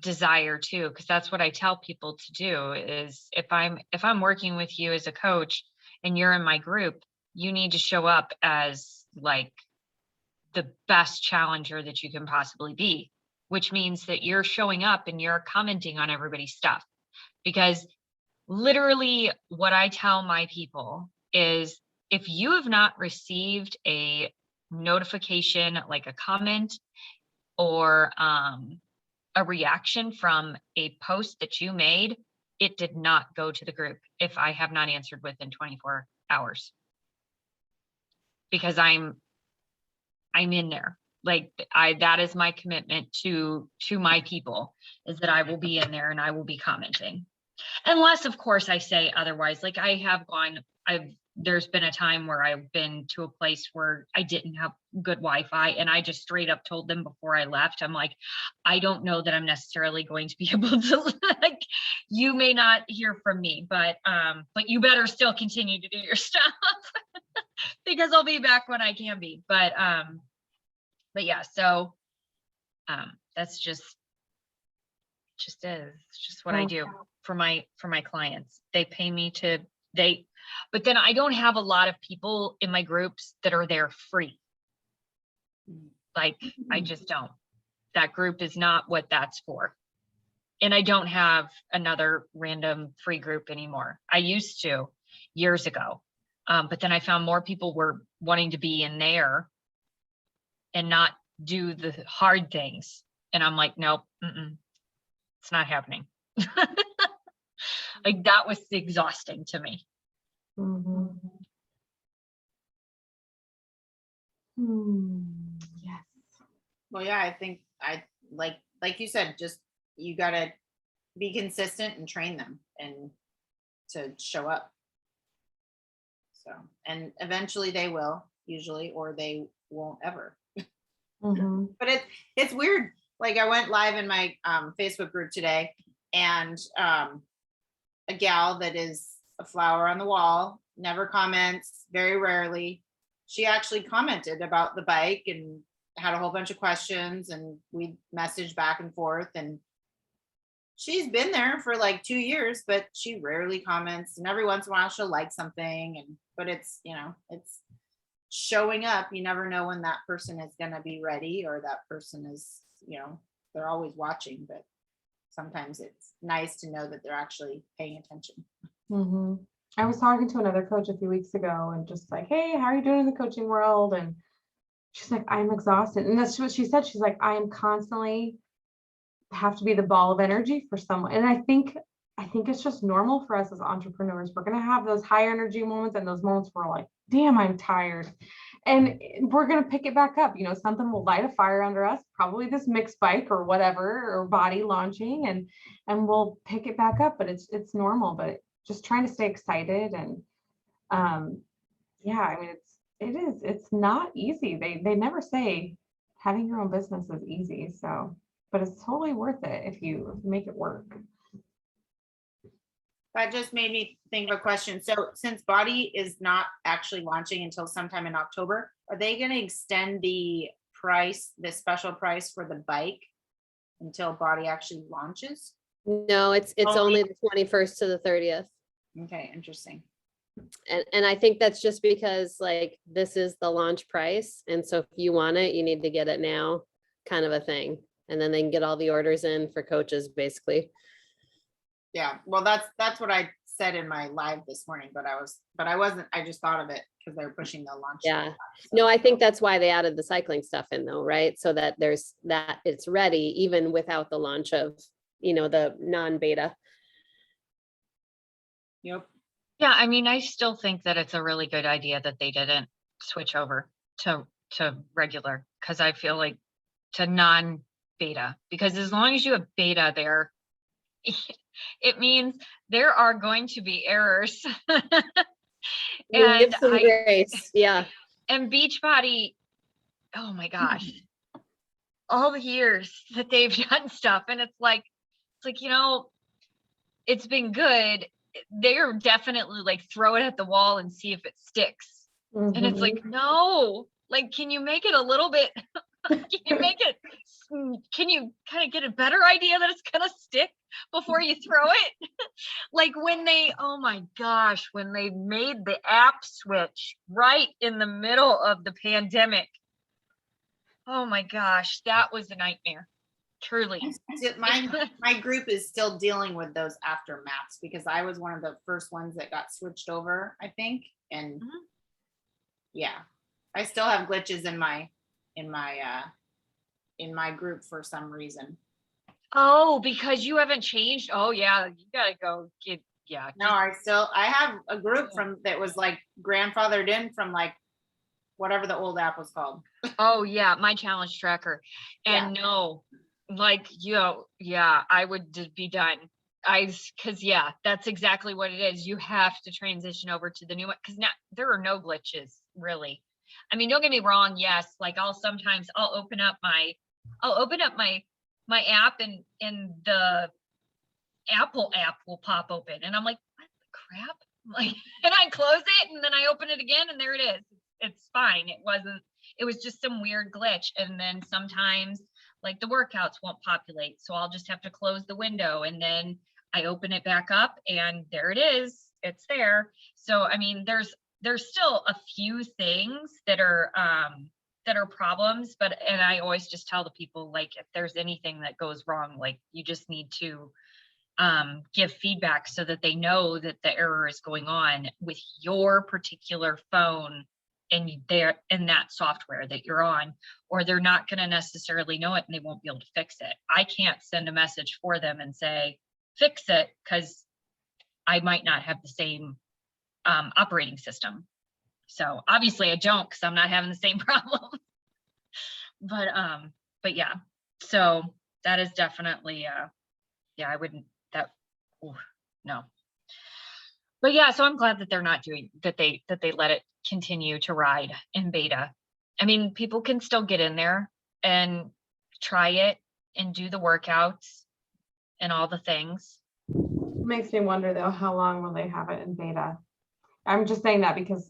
desire too, because that's what I tell people to do is if I'm working with you as a coach and you're in my group, you need to show up as like the best challenger that you can possibly be, which means that you're showing up and you're commenting on everybody's stuff. Because literally what I tell my people is, if you have not received a notification, like a comment or a reaction from a post that you made, it did not go to the group if I have not answered within 24 hours. Because I'm in there. Like that is my commitment to my people, is that I will be in there and I will be commenting. Unless of course I say otherwise. Like there's been a time where I've been to a place where I didn't have good Wi-Fi, and I just straight up told them before I left, I'm like, I don't know that I'm necessarily going to be able to, like, you may not hear from me, but you better still continue to do your stuff because I'll be back when I can be. But yeah, so that's just what I do for my clients. They pay me but then I don't have a lot of people in my groups that are there free. Like I just don't. That group is not what that's for. And I don't have another random free group anymore. I used to years ago. But then I found more people were wanting to be in there and not do the hard things. And I'm like, nope, it's not happening. Like that was exhausting to me. Mhm. Yes. Well, yeah, I think like you said, just you gotta be consistent and train them and to show up. So, and eventually they will, usually, or they won't ever. Mhm. But it's weird. Like I went live in my Facebook group today, and a gal that is a flower on the wall, never comments, very rarely. She actually commented about the bike and had a whole bunch of questions, and we messaged back and forth, and she's been there for like 2 years, but she rarely comments, and every once in a while she'll like something, but it's, you know, it's showing up. You never know when that person is going to be ready, or that person is, you know, they're always watching, but sometimes it's nice to know that they're actually paying attention. Mhm. I was talking to another coach a few weeks ago and just like, hey, how are you doing in the coaching world? And she's like, I'm exhausted. And that's what she said. She's like, I am constantly have to be the ball of energy for someone. And I think it's just normal for us as entrepreneurs. We're going to have those high energy moments and those moments where like, damn, I'm tired. And we're going to pick it back up. You know, something will light a fire under us, probably this MYX Bike or whatever, or BODi launching, and we'll pick it back up. But it's normal, but just trying to stay excited. And yeah, I mean, it's not easy. They never say having your own business is easy. So, but it's totally worth it if you make it work. That just made me think of a question. So since BODi is not actually launching until sometime in October, are they going to extend the price, the special price for the bike until BODi actually launches? No, it's only the 21st to the 30th. Okay, interesting. And I think that's just because like this is the launch price. And so if you want it, you need to get it now, kind of a thing. And then they can get all the orders in for coaches, basically. Yeah, well, that's what I said in my live this morning, but I wasn't, I just thought of it because they were pushing the launch. Yeah. No, I think that's why they added the cycling stuff in though, right? So that it's ready even without the launch of, you know, the non-beta. Yep. Yeah, I mean, I still think that it's a really good idea that they didn't switch over to regular, because I feel like to non-beta, because as long as you have beta there, it means there are going to be errors. Give some grace. Yeah. And Beachbody, oh my gosh, all the years that they've done stuff, and it's like, you know, it's been good. They're definitely like throw it at the wall and see if it sticks. And it's like, no, like, can you make it a little bit, can you kind of get a better idea that it's gonna stick before you throw it? Like when they, oh my gosh, when they made the app switch right in the middle of the pandemic. Oh my gosh, that was a nightmare. Truly. My group is still dealing with those aftermaths because I was one of the first ones that got switched over, I think. And yeah, I still have glitches in my group for some reason. Oh, because you haven't changed. Oh yeah, you gotta go get, yeah. No, I have a group that was like grandfathered in from like whatever the old app was called. Oh yeah, my challenge tracker. And Yeah. no, like, you know, yeah, I would just be done. Cause yeah, that's exactly what it is. You have to transition over to the new one, because now there are no glitches really. I mean, don't get me wrong. Yes, like I'll open up my app and the Apple app will pop open, and I'm like, what the crap? Like, and I close it and then I open it again and there it is. It's fine. It was just some weird glitch. And then sometimes like the workouts won't populate. So I'll just have to close the window and then I open it back up and there it is. It's there. So, I mean, there's still a few things that are problems, and I always just tell the people, like, if there's anything that goes wrong, like you just need to give feedback so that they know that the error is going on with your particular phone and that software that you're on, or they're not going to necessarily know it and they won't be able to fix it. I can't send a message for them and say, fix it, because I might not have the same operating system. So obviously I don't, because I'm not having the same problem. But yeah, so that is definitely, yeah, I wouldn't, no. But yeah, so I'm glad that they're not doing that. They let it continue to ride in beta. I mean, people can still get in there and try it and do the workouts and all the things. Makes me wonder though, how long will they have it in beta? I'm just saying that because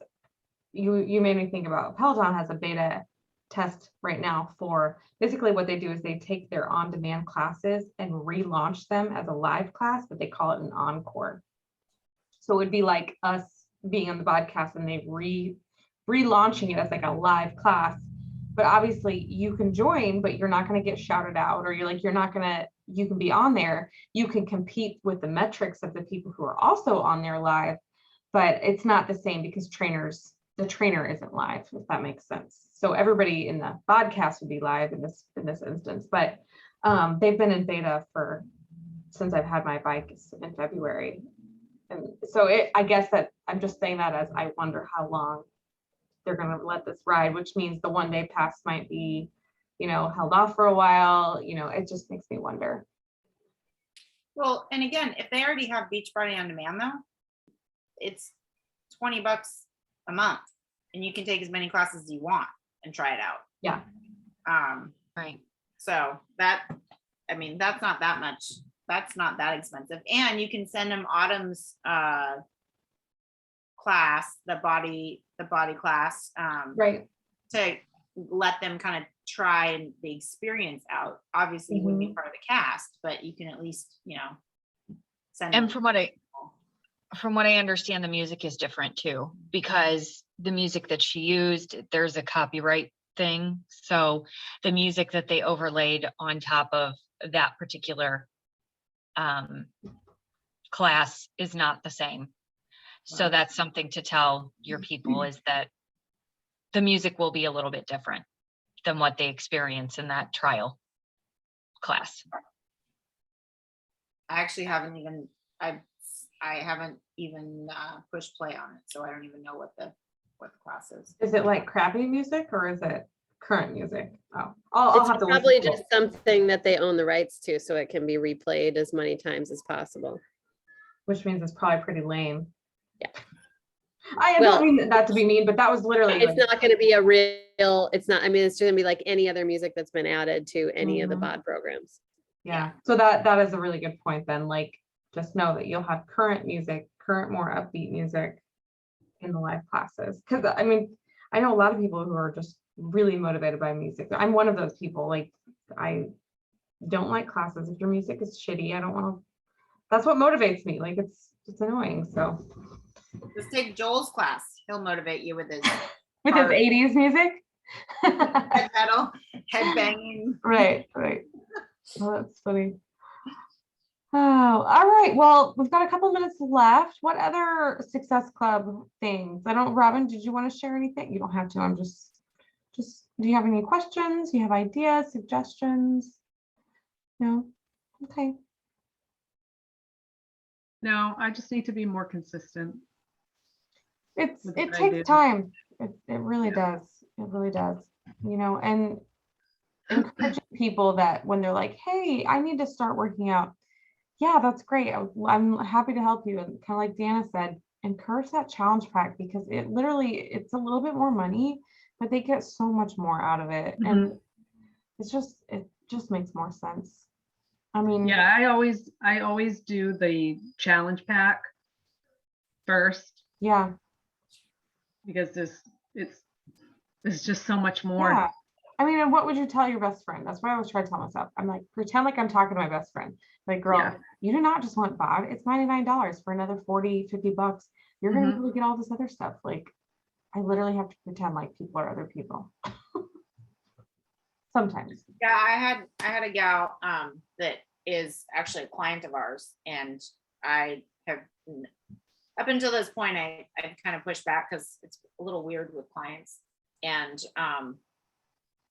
you made me think about Peloton has a beta test right now for basically what they do is they take their on-demand classes and relaunch them as a live class, but they call it an encore. So it would be like us being on the podcast and they relaunching it as like a live class. But obviously you can join, but you're not going to get shouted out, or you can be on there. You can compete with the metrics of the people who are also on there live, but it's not the same because the trainer isn't live, if that makes sense. So everybody in the podcast would be live in this instance, but they've been in beta since I've had my bike in February. And so I guess that I'm just saying that as I wonder how long they're going to let this ride, which means the 1-day pass might be, held off for a while. It just makes me wonder. Well, and again, if they already have Beachbody on demand though, it's $20 a month and you can take as many classes as you want and try it out. Yeah. Right. So that's not that much. That's not that expensive. And you can send them Autumn's class, the body class, Right. to let them kind of try the experience out. Obviously you wouldn't be part of the cast, but you can at least, send them. And from what I understand, the music is different too, because the music that she used, there's a copyright thing. So the music that they overlaid on top of that particular class is not the same. So that's something to tell your people, is that the music will be a little bit different than what they experience in that trial class. I actually haven't even, I haven't even pushed play on it. So I don't even know what the class is. Is it like crappy music or is it current music? Oh, I'll It's have to probably listen to just something that they own the rights to, so it can be replayed as many times as possible. which means it's probably pretty lame. Yeah. I Well, don't mean that to be mean, but that was literally It's not going to be it's not, it's going to be like any other music that's been added to any of the BOD programs. Yeah. So that is a really good point then. Like, just know that you'll have current music, more upbeat music in the live classes. Cause I know a lot of people who are just really motivated by music. I'm one of those people. Like, I don't like classes if your music is shitty. I don't want to, that's what motivates me. Like, it's annoying. So Just take Joel's class. He'll motivate you with his 80s music. head metal, head banging. Right. Oh, that's funny. Oh, all right. Well, we've got a couple minutes left. What other Success Club things? Robin, did you want to share anything? You don't have to. I'm just, do you have any questions? Do you have ideas, suggestions? No? Okay. No, I just need to be more consistent. It With what I takes do. time. It really does. It really does. And encouraging people that when they're like, hey, I need to start working out. Yeah, that's great. I'm happy to help you. And kind of like Dana said, encourage that challenge pack, because it's a little bit more money, but they get so much more out of it. And it just makes more sense. Yeah, I always do the challenge pack first. Yeah. Because there's just so much more. Yeah. And what would you tell your best friend? That's what I always try to tell myself. I'm like, pretend like I'm talking to my best friend. Like, girl, you do not just want BOD. It's $99 for another $40-$50. You're going to get all this other stuff. Like, I literally have to pretend like people are other people. Sometimes. Yeah, I had a gal that is actually a client of ours, and I have, up until this point, I've kind of pushed back because it's a little weird with clients. And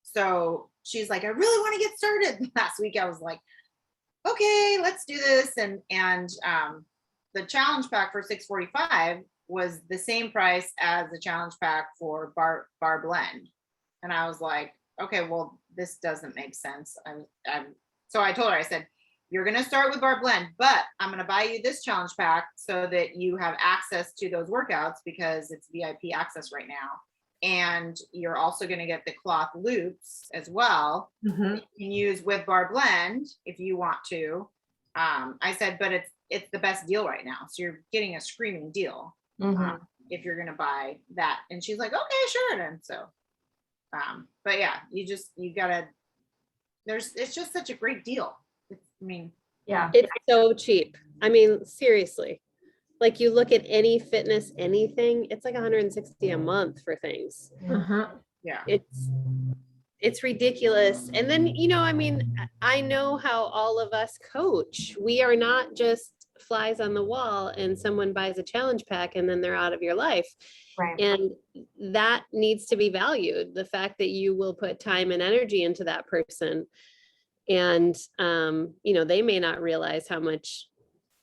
so she's like, I really want to get started. Last week I was like, okay, let's do this. And the challenge pack for $645 was the same price as the challenge pack for bar blend. And I was like, okay, well, this doesn't make sense. So I told her, I said, you're going to start with bar blend, but I'm going to buy you this challenge pack so that you have access to those workouts, because it's VIP access right now. And you're also going to get the cloth loops as well. You can use with bar blend if you want to. I said, but it's the best deal right now. So you're getting a screaming deal if you're going to buy that. And she's like, okay, sure. And so, but yeah, you gotta, it's just such a great deal. Yeah, It's so cheap. Seriously. Like, you look at any fitness, anything, it's like $160 a month for things. Yeah. It's ridiculous. And then, I know how all of us coach. We are not just flies on the wall and someone buys a challenge pack and then they're out of your life. right. And that needs to be valued. The fact that you will put time and energy into that person. And, they may not realize how much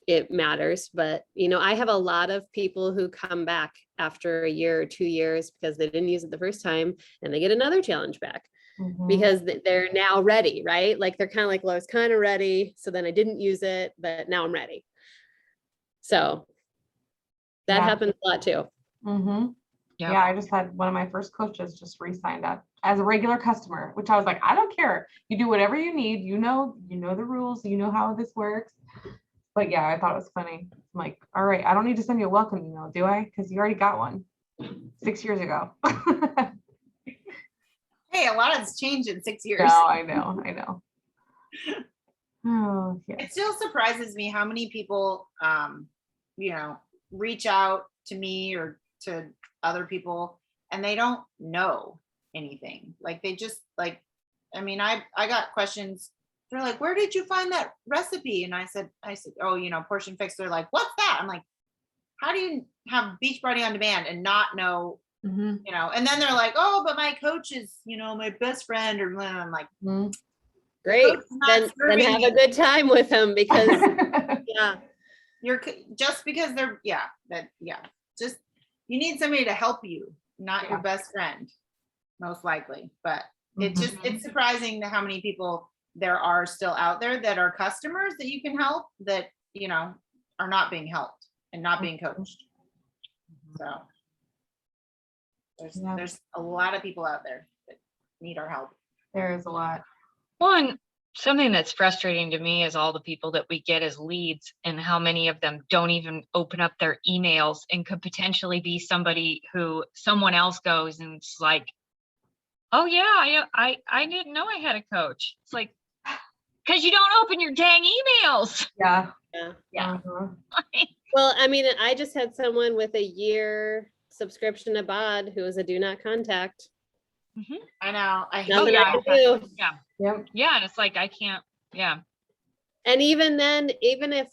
it matters, but you know, I have a lot of people who come back after a year or 2 years because they didn't use it the first time and they get another challenge back because they're now ready, right? Like they're kind of like, well, I was kind of ready. So then I didn't use it, but now I'm ready. So that happens a lot too. Yeah, I just had one of my first coaches just re-signed up as a regular customer, which I was like, I don't care. You do whatever you need. You know the rules. You know how this works. But yeah, I thought it was funny. I'm like, all right, I don't need to send you a welcome email, do I? Because you already got one 6 years ago. Hey, a lot has changed in 6 years. No, I know. Oh, It yes. still surprises me how many people, reach out to me or to other people and they don't know anything. Like they just like, I mean, I got questions. They're like, where did you find that recipe? And I said, oh, Portion Fix. They're like, what's that? I'm like, how do you have Beachbody on demand and not know, and then they're like, oh, but my coach is, my best friend, or I'm like, great. Then have a good time with them because you're just because they're, just, you need somebody to help you, not your best friend, most likely. But it's surprising to how many people there are still out there that are customers that you can help that, are not being helped and not being coached. So there's a lot of people out there that need our help. There is a lot. One, something that's frustrating to me is all the people that we get as leads and how many of them don't even open up their emails and could potentially be somebody who someone else goes and it's like, oh yeah, I didn't know I had a coach. It's like, because you don't open your dang emails. Yeah. Well, I mean, I just had someone with a year subscription to BOD who was a do not contact. I know. Nothing I can do. Yeah, and it's like I can't. Yeah. And even then, even if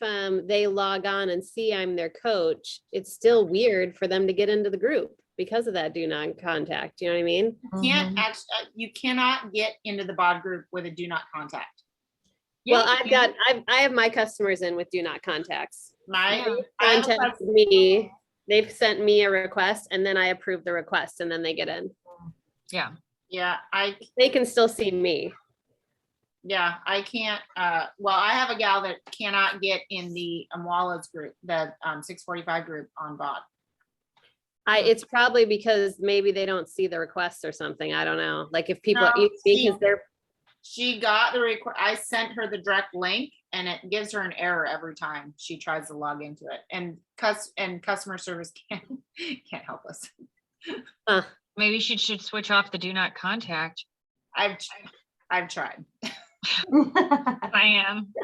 they log on and see I'm their coach, it's still weird for them to get into the group because of that do not contact. You know what I mean? You cannot get into the BOD group with a do not contact. Well, I have my customers in with do not contacts. Contact me. They've sent me a request and then I approve the request and then they get in. Yeah. Yeah. They can still see me. Yeah, I can't. Well, I have a gal that cannot get in the Amwala's group, the 645 group on BOD. It's probably because maybe they don't see the requests or something. I don't know. Like if people because they're. She got the request. I sent her the direct link, and it gives her an error every time she tries to log into it. And customer service can't help us. Maybe she should switch off the do not contact. I've tried. I am.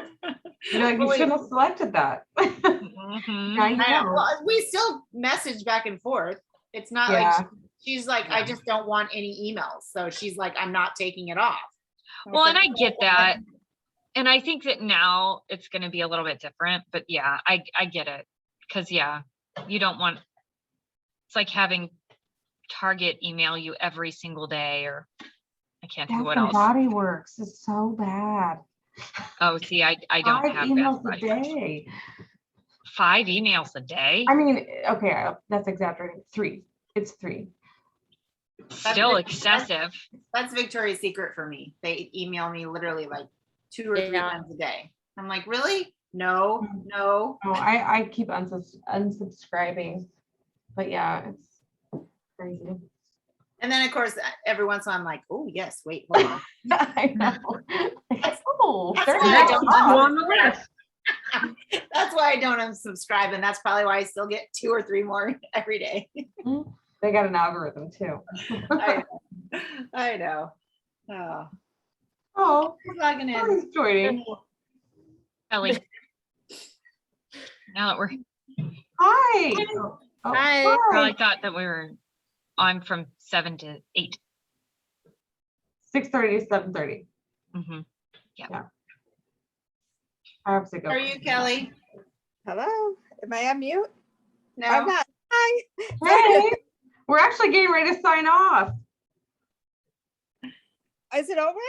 You're like, you shouldn't have selected that. Well, we still message back and forth. It's not like she's like, I just don't want any emails. So she's like, I'm not taking it off. Well, and I get that. And I think that now it's going to be a little bit different, but yeah, I get it. Cause you don't want, it's like having Target email you every single day, or I can't think of what else. BODi works is so bad. Oh, see, I don't 5 have emails that. a day. 5 emails a day? I mean, okay, that's exaggerating. 3. It's 3. Still excessive. That's Victoria's Secret for me. They email me literally like 2 or 3 times a day. I'm like, really? No. Oh, I keep unsubscribing, but yeah, it's crazy. And then of course, every once in a while I'm like, oh yes, wait, hold on. I know. That's why I don't unsubscribe, and that's probably why I still get 2 or 3 more every day. They got an algorithm too. I know. Logging in. Joining. Ellie. Now that we're. Hi. Hi. I thought that we were on from 7 to 8. 6:30 to 7:30. Yeah. I have to go. How are you, Kelly? Hello. Am I on mute? No. I'm not. Hi. Hey. We're actually getting ready to sign off. Is it over?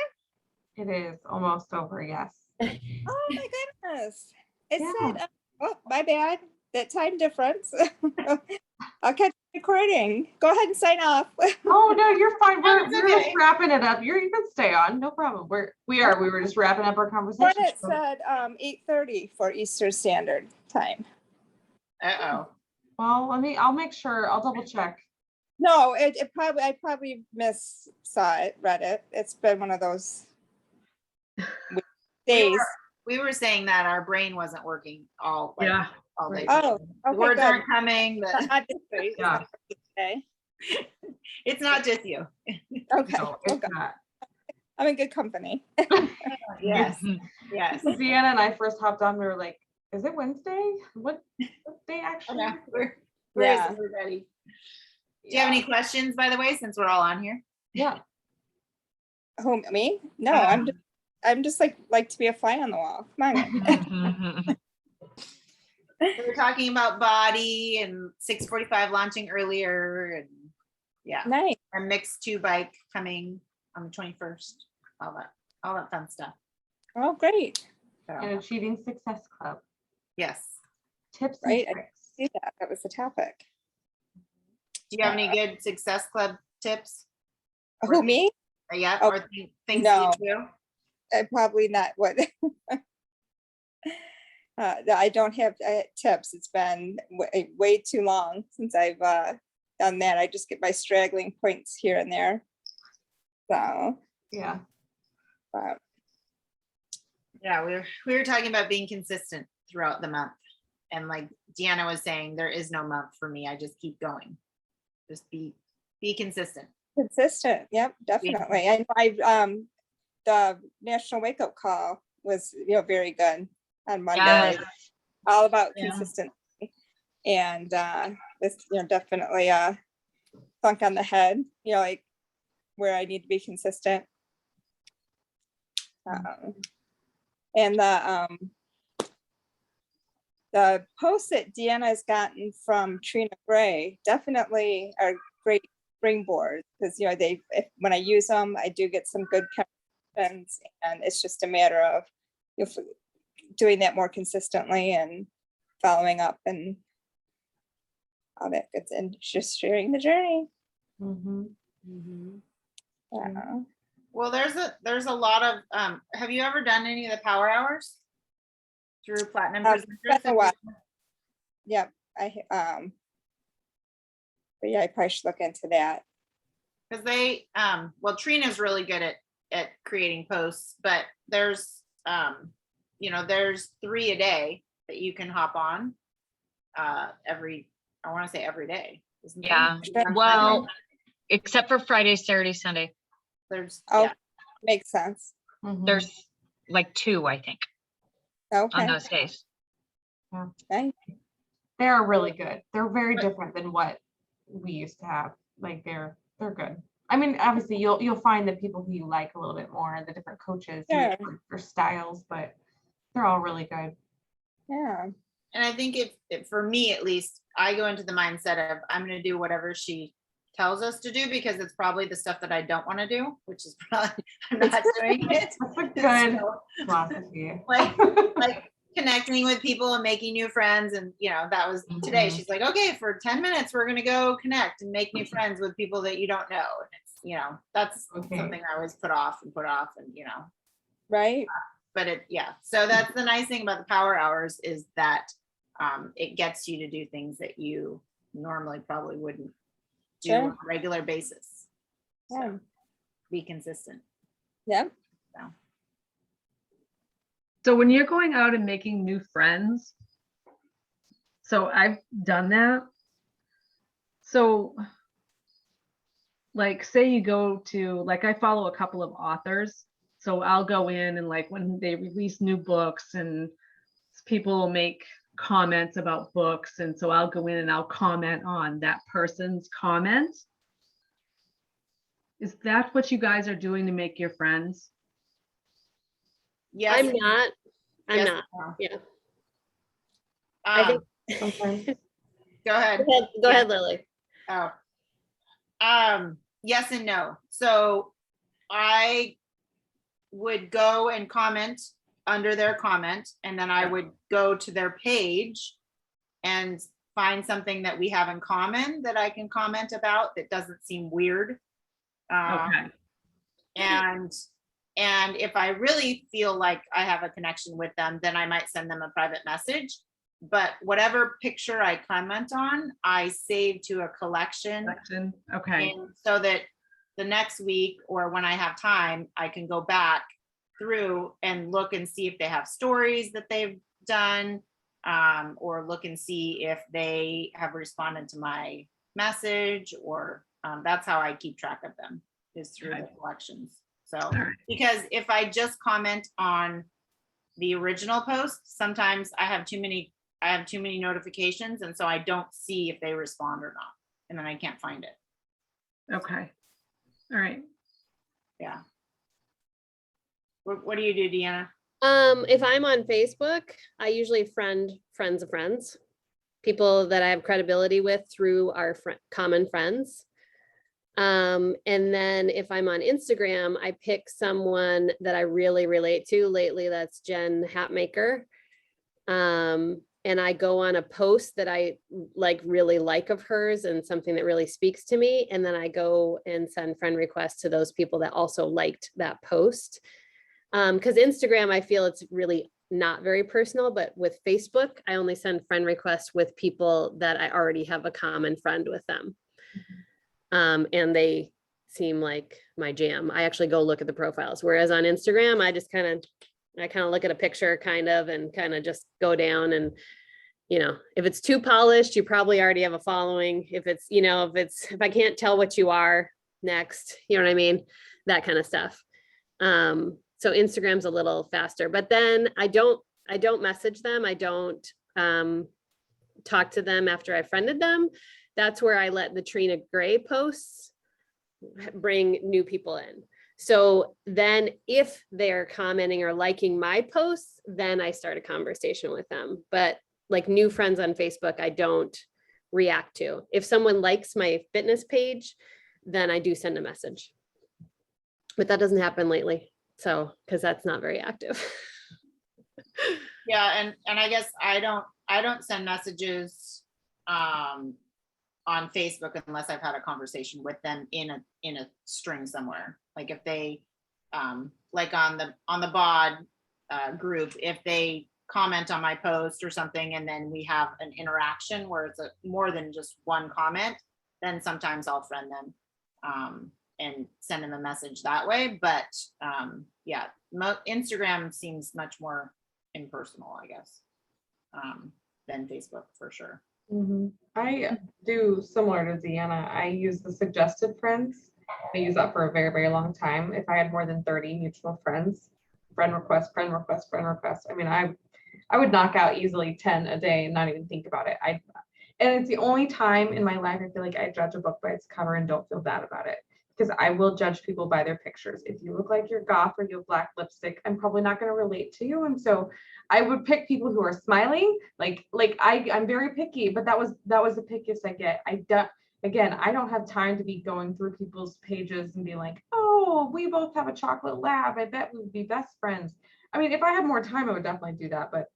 It is almost over, yes. Oh my goodness. It Yeah. said, oh, my bad. That time difference. I'll catch the recording. Go ahead and sign off. Oh, no, you're fine. We're, That's we're just okay. wrapping it up. You can stay on. No problem. We were just wrapping up our But conversation. it said 8:30 for Eastern Standard Time. Uh-oh. Well, I'll make sure. I'll double check. No, I probably read it. It's been one of those days. We were saying that our brain wasn't working all day. Oh, The okay, words good. aren't coming. Not this way. It's Yeah. not this way. It's not just you. Okay, No, it's okay. not. I'm in good company. Yes, yes. When Deanna and I first hopped on, we were like, is it Wednesday? What day actually? Yeah, where Yeah. is everybody? Do you have any questions, by the way, since we're all on here? Yeah. Who, me? No, I'm just like to be a fly on the wall. Come on. We were talking about BODi and 6:45 launching earlier, and yeah, Nice. our MYX 2 bike coming on the 21st. All that fun stuff. Oh, great. So, And Achieving Success Club. yes. Tips Right, and tricks. See that? That was the topic. Do you have any good Success Club tips? Who, me? Yeah, Oh, or things no. you do? Probably not what. I don't have tips. It's been way too long since I've done that. I just get my straggling points here and there. So, Yeah. Yeah, we were talking about being consistent throughout the month. And like Deanna was saying, there is no month for me. I just keep going. Just be consistent. consistent. Yep, definitely. And the National Wake Up Call was, very good on Monday. Yes. All about Yeah. consistency. And this, definitely thunk on the head, like where I need to be consistent. And the posts that Deanna has gotten from Trina Gray definitely are great springboards, because when I use them, I do get some good connections, and it's just a matter of doing that more consistently and following up and all that good, and just sharing the journey. Mm-hmm. Yeah. Well, there's a lot of have you ever done any of the power hours through Platinum Been a Presenters? while. Yep. But yeah, I probably should look into that. Because they well, Trina's really good at creating posts, but there's there's 3 a day that you can hop on I want to say every day. Isn't Yeah. there? Well, except for Friday, Saturday, Sunday. There's Oh, yeah. makes sense. Mm-hmm. There's like 2, I think, Okay. on those days. Nice. They are really good. They're very different than what we used to have. Like they're good. I mean, obviously you'll find the people who you like a little bit more, the different coaches Sure. or styles, but they're all really good. Yeah. And I think if for me at least, I go into the mindset of I'm going to do whatever she tells us to do, because it's probably the stuff that I don't want to do, which is probably I'm not doing it. That's a good So, philosophy. like connecting with people and making new friends, and that was today. Mhm. She's like, okay, for 10 minutes we're going to go connect and make new friends with people that you don't know. And it's that's Okay. something I always put off and Right. but so that's the nice thing about the power hours, is that it gets you to do things that you normally probably wouldn't do Sure. on a regular basis. Yeah. So be consistent. Yeah. So when you're going out and making new friends, so I've done that. So like say you go to, like I follow a couple of authors. So I'll go in and like when they release new books and people will make comments about books. And so I'll go in and I'll comment on that person's comment. Is that what you guys are doing to make your friends? Yes. I'm not. yes, not. no. Yeah. I think- Sometimes. Go ahead. Go ahead, Lily. Oh. Yes and no. So I would go and comment under their comment, and then I would go to their page and find something that we have in common that I can comment about that doesn't seem weird. Okay. And if I really feel like I have a connection with them, then I might send them a private message. But whatever picture I comment on, I save to a collection. Okay. And so that the next week or when I have time, I can go back through and look and see if they have stories that they've done, or look and see if they have responded to my message, or that's how I keep track of them, is through the collections. So, because if I just comment on the original post, sometimes I have too many notifications, and so I don't see if they respond or not, and then I can't find it. Okay. All right. Yeah. What do you do, Deanna? If I'm on Facebook, I usually friends of friends, people that I have credibility with through our common friends. And then if I'm on Instagram, I pick someone that I really relate to. Lately, that's Jen Hatmaker. And I go on a post that I really like of hers and something that really speaks to me. And then I go and send friend requests to those people that also liked that post. Because Instagram, I feel it's really not very personal, but with Facebook, I only send friend requests with people that I already have a common friend with them. And they seem like my jam. I actually go look at the profiles. Whereas on Instagram, I just kind of look at a picture and kind of just go down, and, if it's too polished, you probably already have a following. If it's, if I can't tell what you are next, you know what I mean? That kind of stuff. So Instagram's a little faster, but then I don't message them. I don't talk to them after I friended them. That's where I let the Trina Gray posts bring new people in. So then if they're commenting or liking my posts, then I start a conversation with them. But like new friends on Facebook, I don't react to. If someone likes my fitness page, then I do send a message. But that doesn't happen lately. So, because that's not very active. Yeah, and I guess I don't send messages on Facebook unless I've had a conversation with them in a string somewhere. Like if they like on the BOD group, if they comment on my post or something, and then we have an interaction where it's more than just one comment, then sometimes I'll friend them and send them a message that way. But yeah, Instagram seems much more impersonal, I guess, than Facebook for sure. Mm-hmm. I do similar to Deanna. I use the suggested friends. I use that for a very, very long time. If I had more than 30 mutual friends, friend request. I mean, I would knock out easily 10 a day and not even think about it. And it's the only time in my life I feel like I judge a book by its cover and don't feel bad about it, because I will judge people by their pictures. If you look like you're goth or you have black lipstick, I'm probably not going to relate to you. And so I would pick people who are smiling. I'm very picky, but that was the pickiest I get. Again, I don't have time to be going through people's pages and be like, oh, we both have a chocolate lab, I bet we would be best friends. I mean, if I had more time, I would definitely do that. But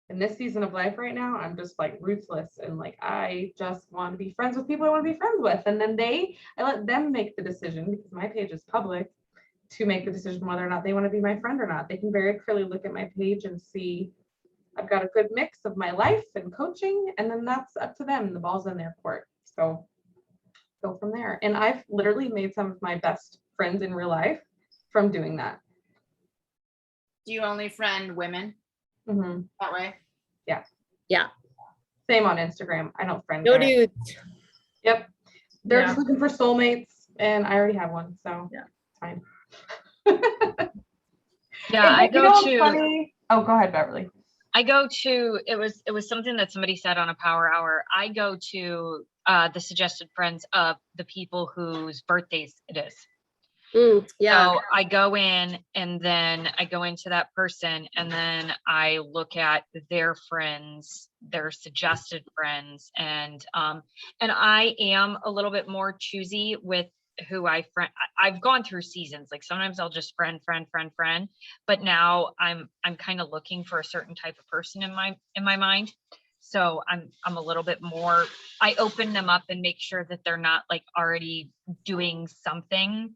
in this season of life right now, I'm just like ruthless, and like I just want to be friends with people I want to be friends with. And then I let them make the decision, because my page is public, to make the decision whether or not they want to be my friend or not. They can very clearly look at my page and see I've got a good mix of my life and coaching, and then that's up to them. The ball's in their court. So go from there. And I've literally made some of my best friends in real life from doing that. Do you only friend women that way? Yeah. Same on Instagram. I don't friend No guys. dudes. Yep. They're just looking for soulmates, and I already have one, so yeah, it's fine. Yeah, I go to. Funny? Oh, go ahead, Beverly. I go to. It was something that somebody said on a power hour. I go to the suggested friends of the people whose birthdays it is. Yeah. So I go in, and then I go into that person, and then I look at their friends, their suggested friends, and I am a little bit more choosy with who I've gone through seasons. Like sometimes I'll just friend, but now I'm kind of looking for a certain type of person in my mind. So I'm a little bit more, I open them up and make sure that they're not like already doing something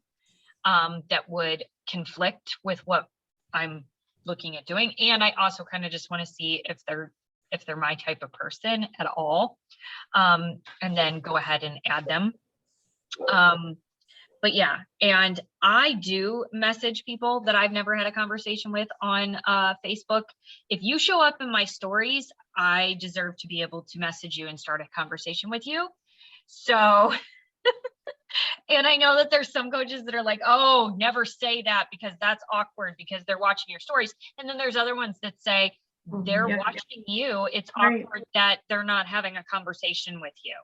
that would conflict with what I'm looking at doing. And I also kind of just want to see if they're my type of person at all, and then go ahead and add them. But yeah, and I do message people that I've never had a conversation with on Facebook. If you show up in my stories, I deserve to be able to message you and start a conversation with you. So, and I know that there's some coaches that are like, oh, never say that because that's awkward because they're watching your stories. And then there's other ones that say, they're watching you. It's awkward that they're not having a conversation with you.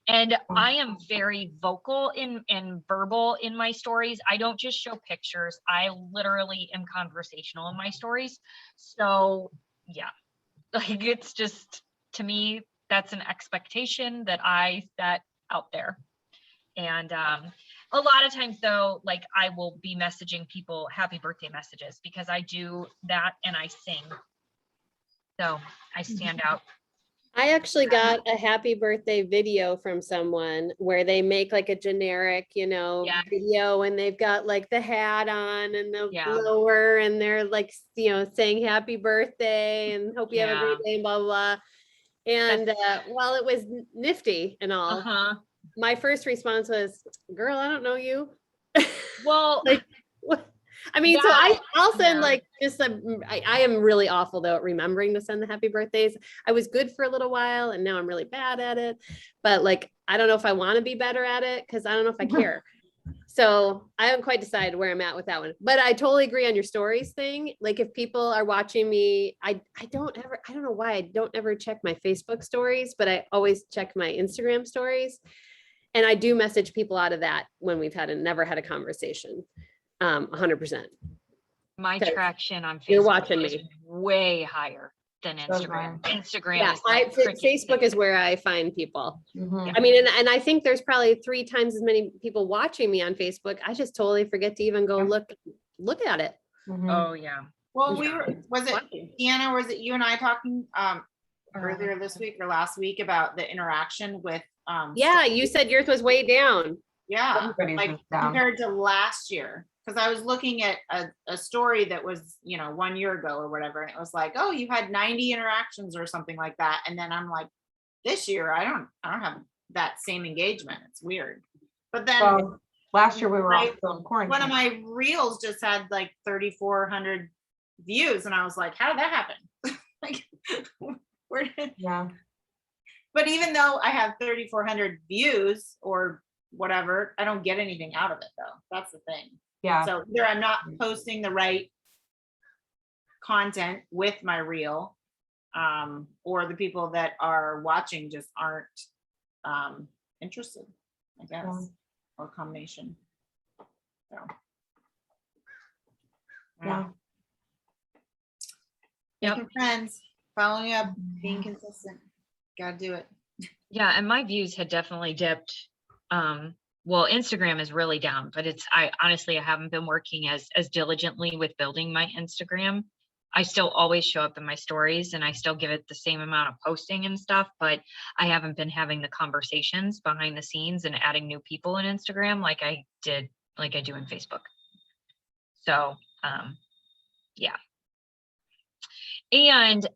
And I am very vocal and verbal in my stories. I don't just show pictures. I literally am conversational in my stories. So yeah, like it's just, to me, that's an expectation that I set out there. And a lot of times though, like I will be messaging people happy birthday messages because I do that and I sing. So I stand out. I actually got a happy birthday video from someone where they make like a generic, video, and they've got like the hat on and the blower, and they're like, saying happy birthday and hope you have a great day, blah, blah, blah. And while it was nifty and all, my first response was, girl, I don't know you. Well, like, what? I mean, so I'll send like just I am really awful though at remembering to send the happy birthdays. I was good for a little while and now I'm really bad at it, but like, I don't know if I want to be better at it because I don't know if I care. So I haven't quite decided where I'm at with that one, but I totally agree on your stories thing. Like if people are watching me, I don't know why I don't ever check my Facebook stories, but I always check my Instagram stories. And I do message people out of that when we've never had a conversation. 100%. My traction on Facebook you're watching is me way higher than Instagram. Instagram is Facebook is where I find people. Mm-hmm. I mean, and I think there's probably 3 times as many people watching me on Facebook. I just totally forget to even go look at it. Mm-hmm. Oh yeah. Well, was it Deanna, was it you and I talking earlier this week or last week about the interaction with you said yours was way down. Like compared to last year, because I was looking at a story that was 1 year ago or whatever, and it was like, oh, you had 90 interactions or something like that, and then I'm like, this year I don't have that same engagement. It's weird. But then last year we were all still in quarantine. One of my reels just had like 3,400 views, and I was like, how did that happen? Like, where did? But even though I have 3,400 views or whatever, I don't get anything out of it though. That's the thing. So either I'm not posting the right content with my reel, or the people that are watching just aren't interested, I guess, or combination. So making friends, following up, being consistent. Gotta do it. Yeah, and my views had definitely dipped. Well, Instagram is really down, but I honestly haven't been working as diligently with building my Instagram. I still always show up in my stories and I still give it the same amount of posting and stuff, but I haven't been having the conversations behind the scenes and adding new people in Instagram like I do in Facebook. So, yeah. And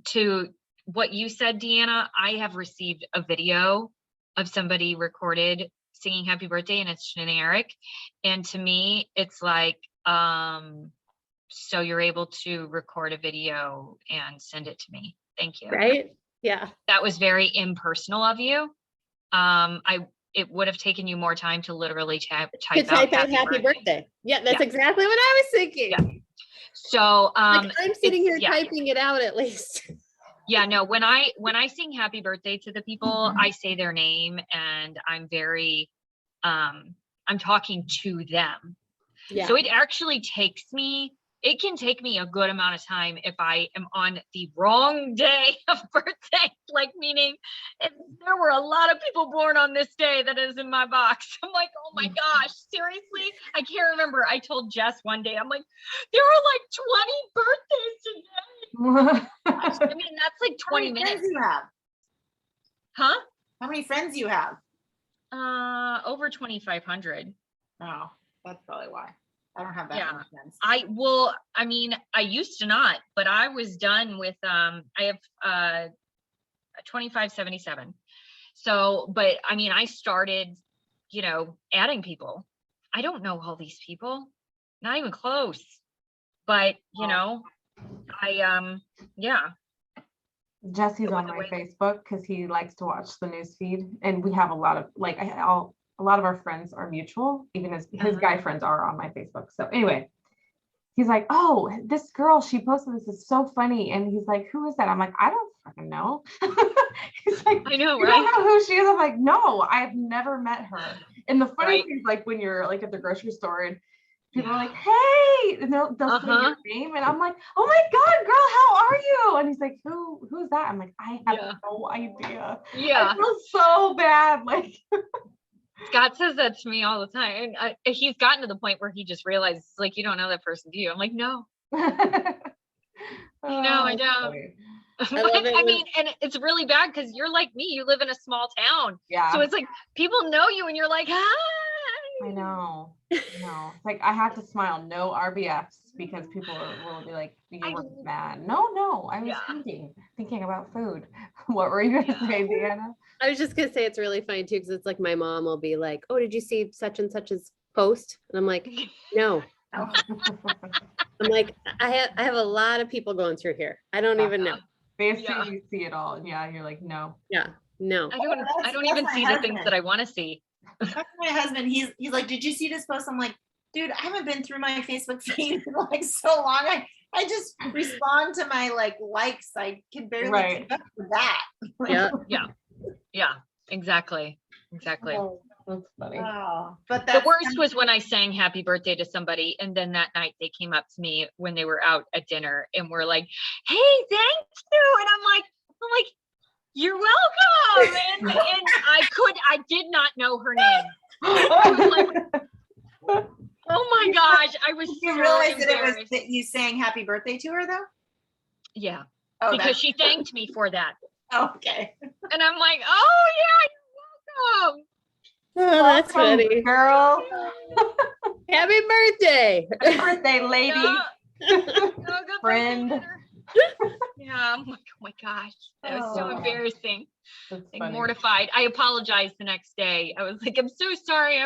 to what you said, Deanna, I have received a video of somebody recorded singing happy birthday and it's generic. And to me, it's like, so you're able to record a video and send it to me. Thank you. Right? Yeah. That was very impersonal of you. It would have taken you more time to literally type out happy birthday. Yeah, that's exactly what I was thinking. Yeah. So like I'm sitting here typing it out at least. Yeah, no, when I sing happy birthday to the people, I say their name and I'm very, I'm talking to them. Yeah. So it actually takes me it can take me a good amount of time if I am on the wrong day of birthday, like meaning there were a lot of people born on this day that is in my box. I'm like, oh my gosh, seriously? I can't remember. I told Jess one day, I'm like, there are like 20 birthdays today. I mean, that's like 20 minutes. How many friends you have? Huh? How many friends you have? Over 2,500. Oh, that's probably why. I don't have that Yeah. many friends. I mean, I used to not, but I was done with, I have 2577. So, but I mean, I started, adding people. I don't know all these people, not even close, but yeah. Jesse's on my Facebook because he likes to watch the news feed, and we have a lot of a lot of our friends are mutual, even his guy friends are on my Facebook. So anyway, he's like, oh, this girl, she posted this, is so funny. And he's like, who is that? I'm like, I don't fucking know. He's like, I know, you right? don't know who she is? I'm like, no, I've never met her. And the funny Right. thing is, like, when you're like at the grocery store and people are like, hey, and they'll say your name, and I'm like, oh my God, girl, how are you? And he's like, who's that? I'm like, I have no idea. Yeah. I feel so bad. Like, Scott says that to me all the time. And he's gotten to the point where he just realizes, like, you don't know that person, do you? I'm like, no. No, I don't. I mean, and it's really bad because you're like me. You live in a small town. Yeah. So it's like people know you and you're like, hi. I know. It's like I have to smile. No RBFs because people will be like, you were mad. No, I was thinking about food. What were you gonna say, Deanna? I was just gonna say it's really funny too, because it's like my mom will be like, oh, did you see such and such's post? And I'm like, no. I'm like, I have a lot of people going through here. I don't even know. They assume you see it all. And you're like, no. Yeah, no. I don't even see the things that I want to see. That's my husband. He's like, did you see this post? I'm like, dude, I haven't been through my Facebook feed in like so long. I just respond to my likes. I can barely keep up with that. Yeah, exactly. Oh, that's funny. Oh, but the worst was when I sang happy birthday to somebody, and then that night they came up to me when they were out at dinner and were like, hey, thank you. And I'm like, you're welcome. And I did not know her name. I was like, oh my gosh, I was you so realize that embarrassed. it was that you sang happy birthday to her though? Yeah. Oh, because she thanked me for that. Oh, okay. And I'm like, oh yeah, you're welcome. Oh, that's funny. Girl. Happy birthday. Happy birthday, lady. Good Friend. birthday, yeah, I'm like, oh my gosh, that was so embarrassing. Like, mortified. I apologized the next day. I was like, I'm so sorry.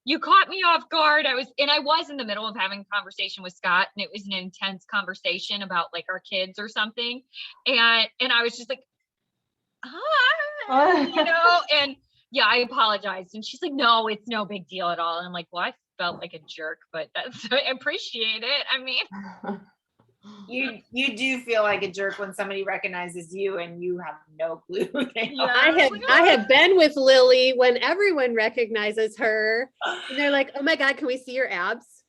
You caught me off guard. I was in the middle of having a conversation with Scott, and it was an intense conversation about like our kids or something. And I was just like, hi, and yeah, I apologized. And she's like, no, it's no big deal at all. And I'm like, well, I felt like a jerk, but I appreciate it. I mean, you do feel like a jerk when somebody recognizes you and you have no clue who they are. I have been with Lily when everyone recognizes her and they're like, oh my God, can we see your abs?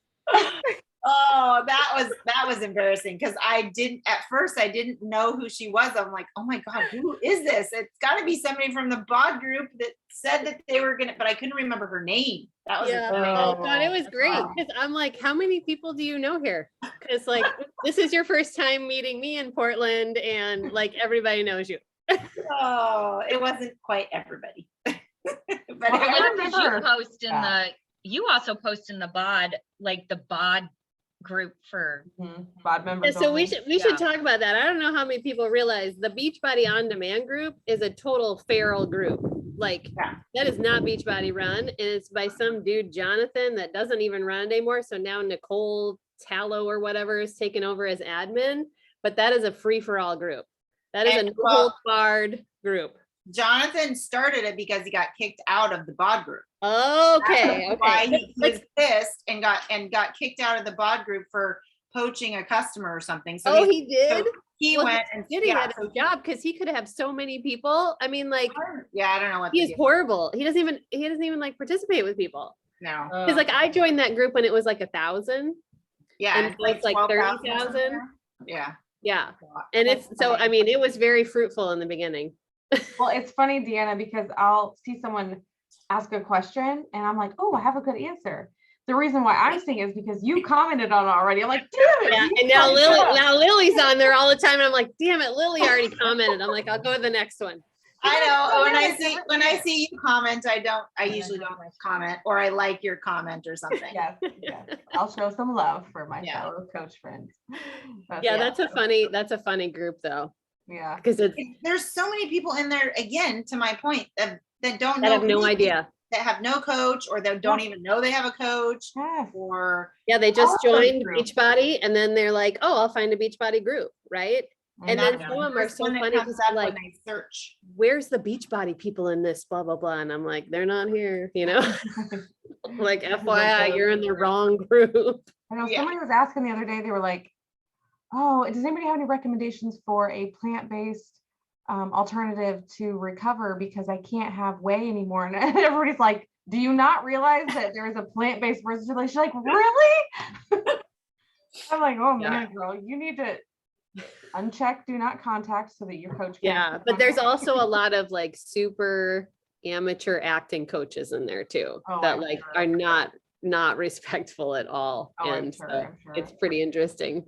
Oh, that was embarrassing because at first I didn't know who she was. I'm like, oh my God, who is this? It's got to be somebody from the BOD group that said that they were gonna, but I couldn't remember her name. That was oh God, it was great because I'm like, how many people do you know here? Because like this is your first time meeting me in Portland, and like everybody knows you. Oh, it wasn't quite everybody. But I remember you also post in the BOD, like the BOD group for BOD members. So we should talk about that. I don't know how many people realize the Beachbody On Demand group is a total feral group. Like that is not Beachbody run, and it's by some dude Jonathan that doesn't even run anymore. So now Nicole Tallow or whatever is taking over as admin, but that is a free for all group. That is a no holds barred group. Jonathan started it because he got kicked out of the BOD group. Okay. Why he was pissed and got kicked out of the BOD group for poaching a customer or something. So he did. So he went and he had a job because he could have so many people. I mean, like, I don't know what he's horrible. He doesn't even like participate with people. No, because like I joined that group when it was like 1,000, Yeah. And so it's like 12,000 or 30,000. something. Yeah. Yeah. And it's so, I mean, it was very fruitful in the beginning. Well, it's funny, Deanna, because I'll see someone ask a question and I'm like, oh, I have a good answer. The reason why I'm seeing is because you commented on it already. I'm like, damn it. Yeah. you And now fucked it up. Lily's on there all the time. And I'm like, damn it, Lily already commented. I'm like, I'll go to the next one. I know. When I Yeah, see you comment, I usually don't comment, or I like your comment or something. Yes, yes. I'll show some love for my Yeah. fellow coach friends. But Yeah, that's a funny group though. yeah. Because it's There's so many people in there, again, to my point, that don't I know, have no idea. that have no coach, or that don't even know they have a coach, Yes. or Yeah, they just Awesome joined group. Beachbody and then they're like, oh, I'll find a Beachbody group, right? And then Mhm. some of them are There's so one that funny comes because up like, when they search. where's the Beachbody people in this, blah, blah, blah. And I'm like, they're not here, you know? Like, FYI, you're in the wrong group. I know Yeah. somebody was asking the other day, they were like, oh, does anybody have any recommendations for a plant-based alternative to recover because I can't have whey anymore? And everybody's like, do you not realize that there is a plant-based version? She's like, really? I'm like, oh Yeah. man, girl, you need to uncheck do not contact so that your coach can't Yeah, but there's also a lot of like super amateur acting coaches in there too, Oh, that I'm like sure. are not respectful at all. Oh, I'm And sure, so I'm sure. it's pretty interesting.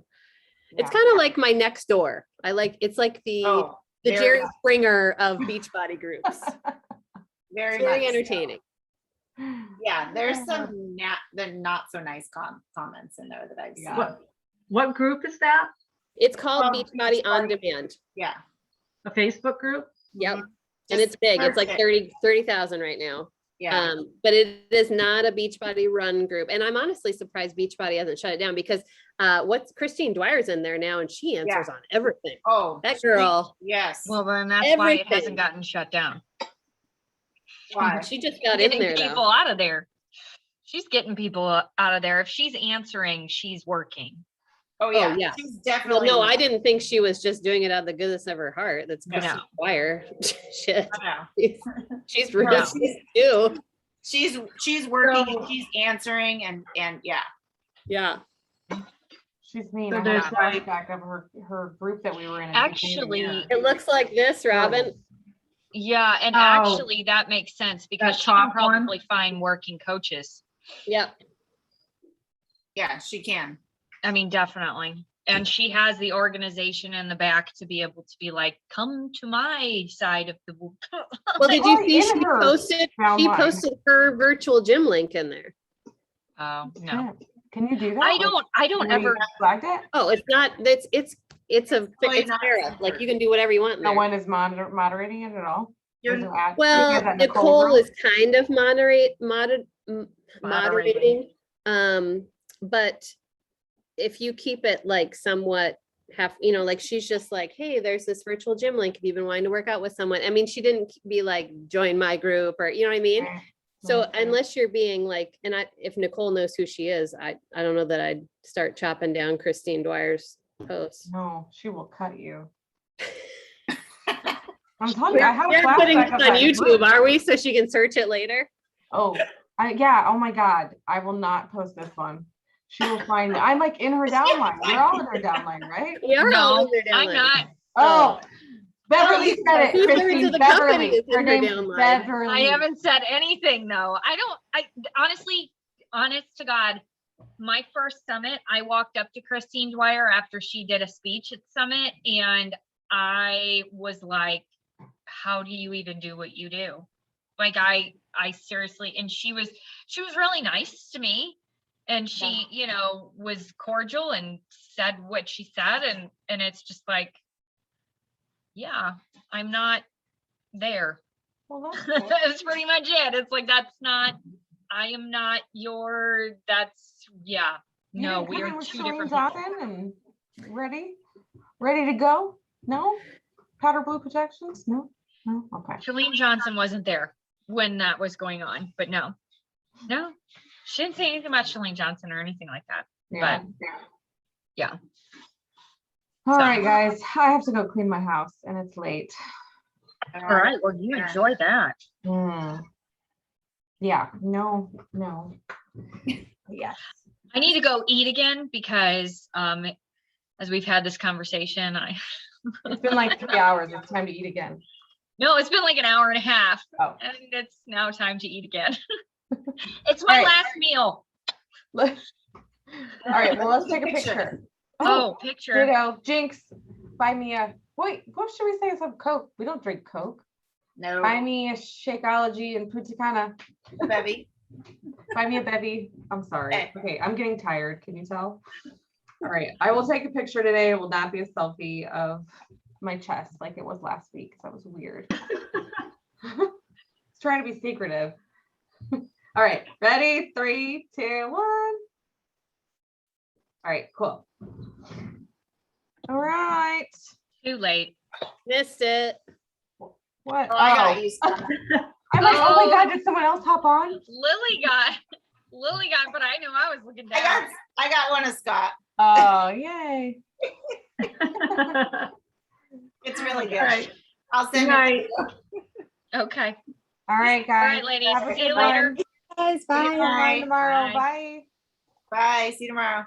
It's Yeah. kind of like my next door. It's like the Oh, very Jerry much- Springer of Beachbody groups. very, It's very much so. entertaining. Yeah, there's some not so nice comments in there that I've seen. Yeah. What group is that? It's called Oh, Beachbody on Beachbody. Demand. Yeah. A Facebook group? Yep. Mhm. And Just it's big. It's like search 30,000 right now. Yeah. But it is not a Beachbody run group. And I'm honestly surprised Beachbody hasn't shut it down because what's Christine Dwyer's in there now and she answers on everything. Oh, That girl, yes. Well, then that's why it Everything. hasn't gotten shut down. Why? she just got in Getting there people though. out of there. She's getting people out of there. If she's answering, she's working. Oh, yeah. yeah. She's Well, definitely. no, I didn't think she was just doing it out of the goodness of her heart. That's No. Christine Dwyer. Shit. I know. She's really No. too. She's working and she's answering and yeah. Yeah. She's mean. So I have there's a like- flashback of her group that we were in. at the beginning of the Actually, year. It looks like this, Robin. Yeah, and Oh. actually that makes sense because That she can top one? probably find working coaches. Yep. Yeah, she can. I mean, definitely. And she has the organization in the back to be able to be like, come to my side of the whoop. Well, did you Oh, see in she her posted downline. Oh, virtual gym link in there? no. Yeah. Can you do that? I don't Have you ever, flagged it? Oh, it's not, it's Totally not fair. censored. Like you can do whatever you want in No there. one is moderating it at all? You're- Is there ad- Well, is that Nicole group? is kind of moderating. But if you keep it like somewhat like she's just like, hey, there's this virtual gym link. If you've been wanting to work out with someone. I mean, she didn't be like, join my group or, you know what I mean? Right. So Okay. unless you're being like, if Nicole knows who she is, I don't know that I'd start chopping down Christine Dwyer's posts. No, she will cut you. I'm telling you, I have a We're putting flashback this of on that YouTube, group. are we? So she can search it later? Oh, yeah. Oh my God. I will not post this one. She will find, I'm like in her downline. We're all in her downline, right? We are all no, in their I'm downline. not. Oh, Beverly said it. 2/3 Christine, of the company Beverly. is in Her her name's downline. Beverly. I haven't said anything though. I honestly, honest to God, my first summit, I walked up to Christine Dwyer after she did a speech at Summit and I was like, how do you even do what you do? Like I seriously, and she was really nice to me. And she, was cordial and said what she said. And it's just like, yeah, I'm not there. Well, that's cool. That's pretty much it. It's like, I am not You no, didn't we come are in with two Shalene different people. Johnson and ready to go? No? Powder blue projections? No? Okay. Shalene Johnson wasn't there when that was going on, but no, she didn't say anything about Shalene Johnson or anything like that. Yeah. Yeah. All So- right, guys. I have to go clean my house and it's late. All right. Well, you enjoy that. Yeah. No. Yes. I need to go eat again because as we've had this conversation, It's been like 3 hours. It's time to eat again. no, it's been like an hour and a half. Oh. And it's now time to eat again. It's my All right. last meal. All right, well, let's take a picture. Oh, picture. Ditto. Jinx, buy me a, wait, what should we say? Some Coke. We don't drink Coke. No, Buy me a Shakeology and Punta Bevy. Buy me a bevy. I'm sorry. Okay. Okay, I'm getting tired. Can you tell? All right, I will take a picture today. It will not be a selfie of my chest like it was last week because that was weird. It's trying to be secretive. All right, ready? 3, 2, 1. All right, cool. All right. Too late. Missed it. What? Oh, I got you. Scott. I'm like, oh my Oh. God, did someone else hop on? Lily got, but I know I was looking down. I got one of Scott. Oh, yay. It's really good. All right. I'll Good send it. night. Okay. All right, All guys. right, ladies. Have a See you good later. one. Guys, See you bye. online tomorrow. Bye. Bye. Bye. See you tomorrow.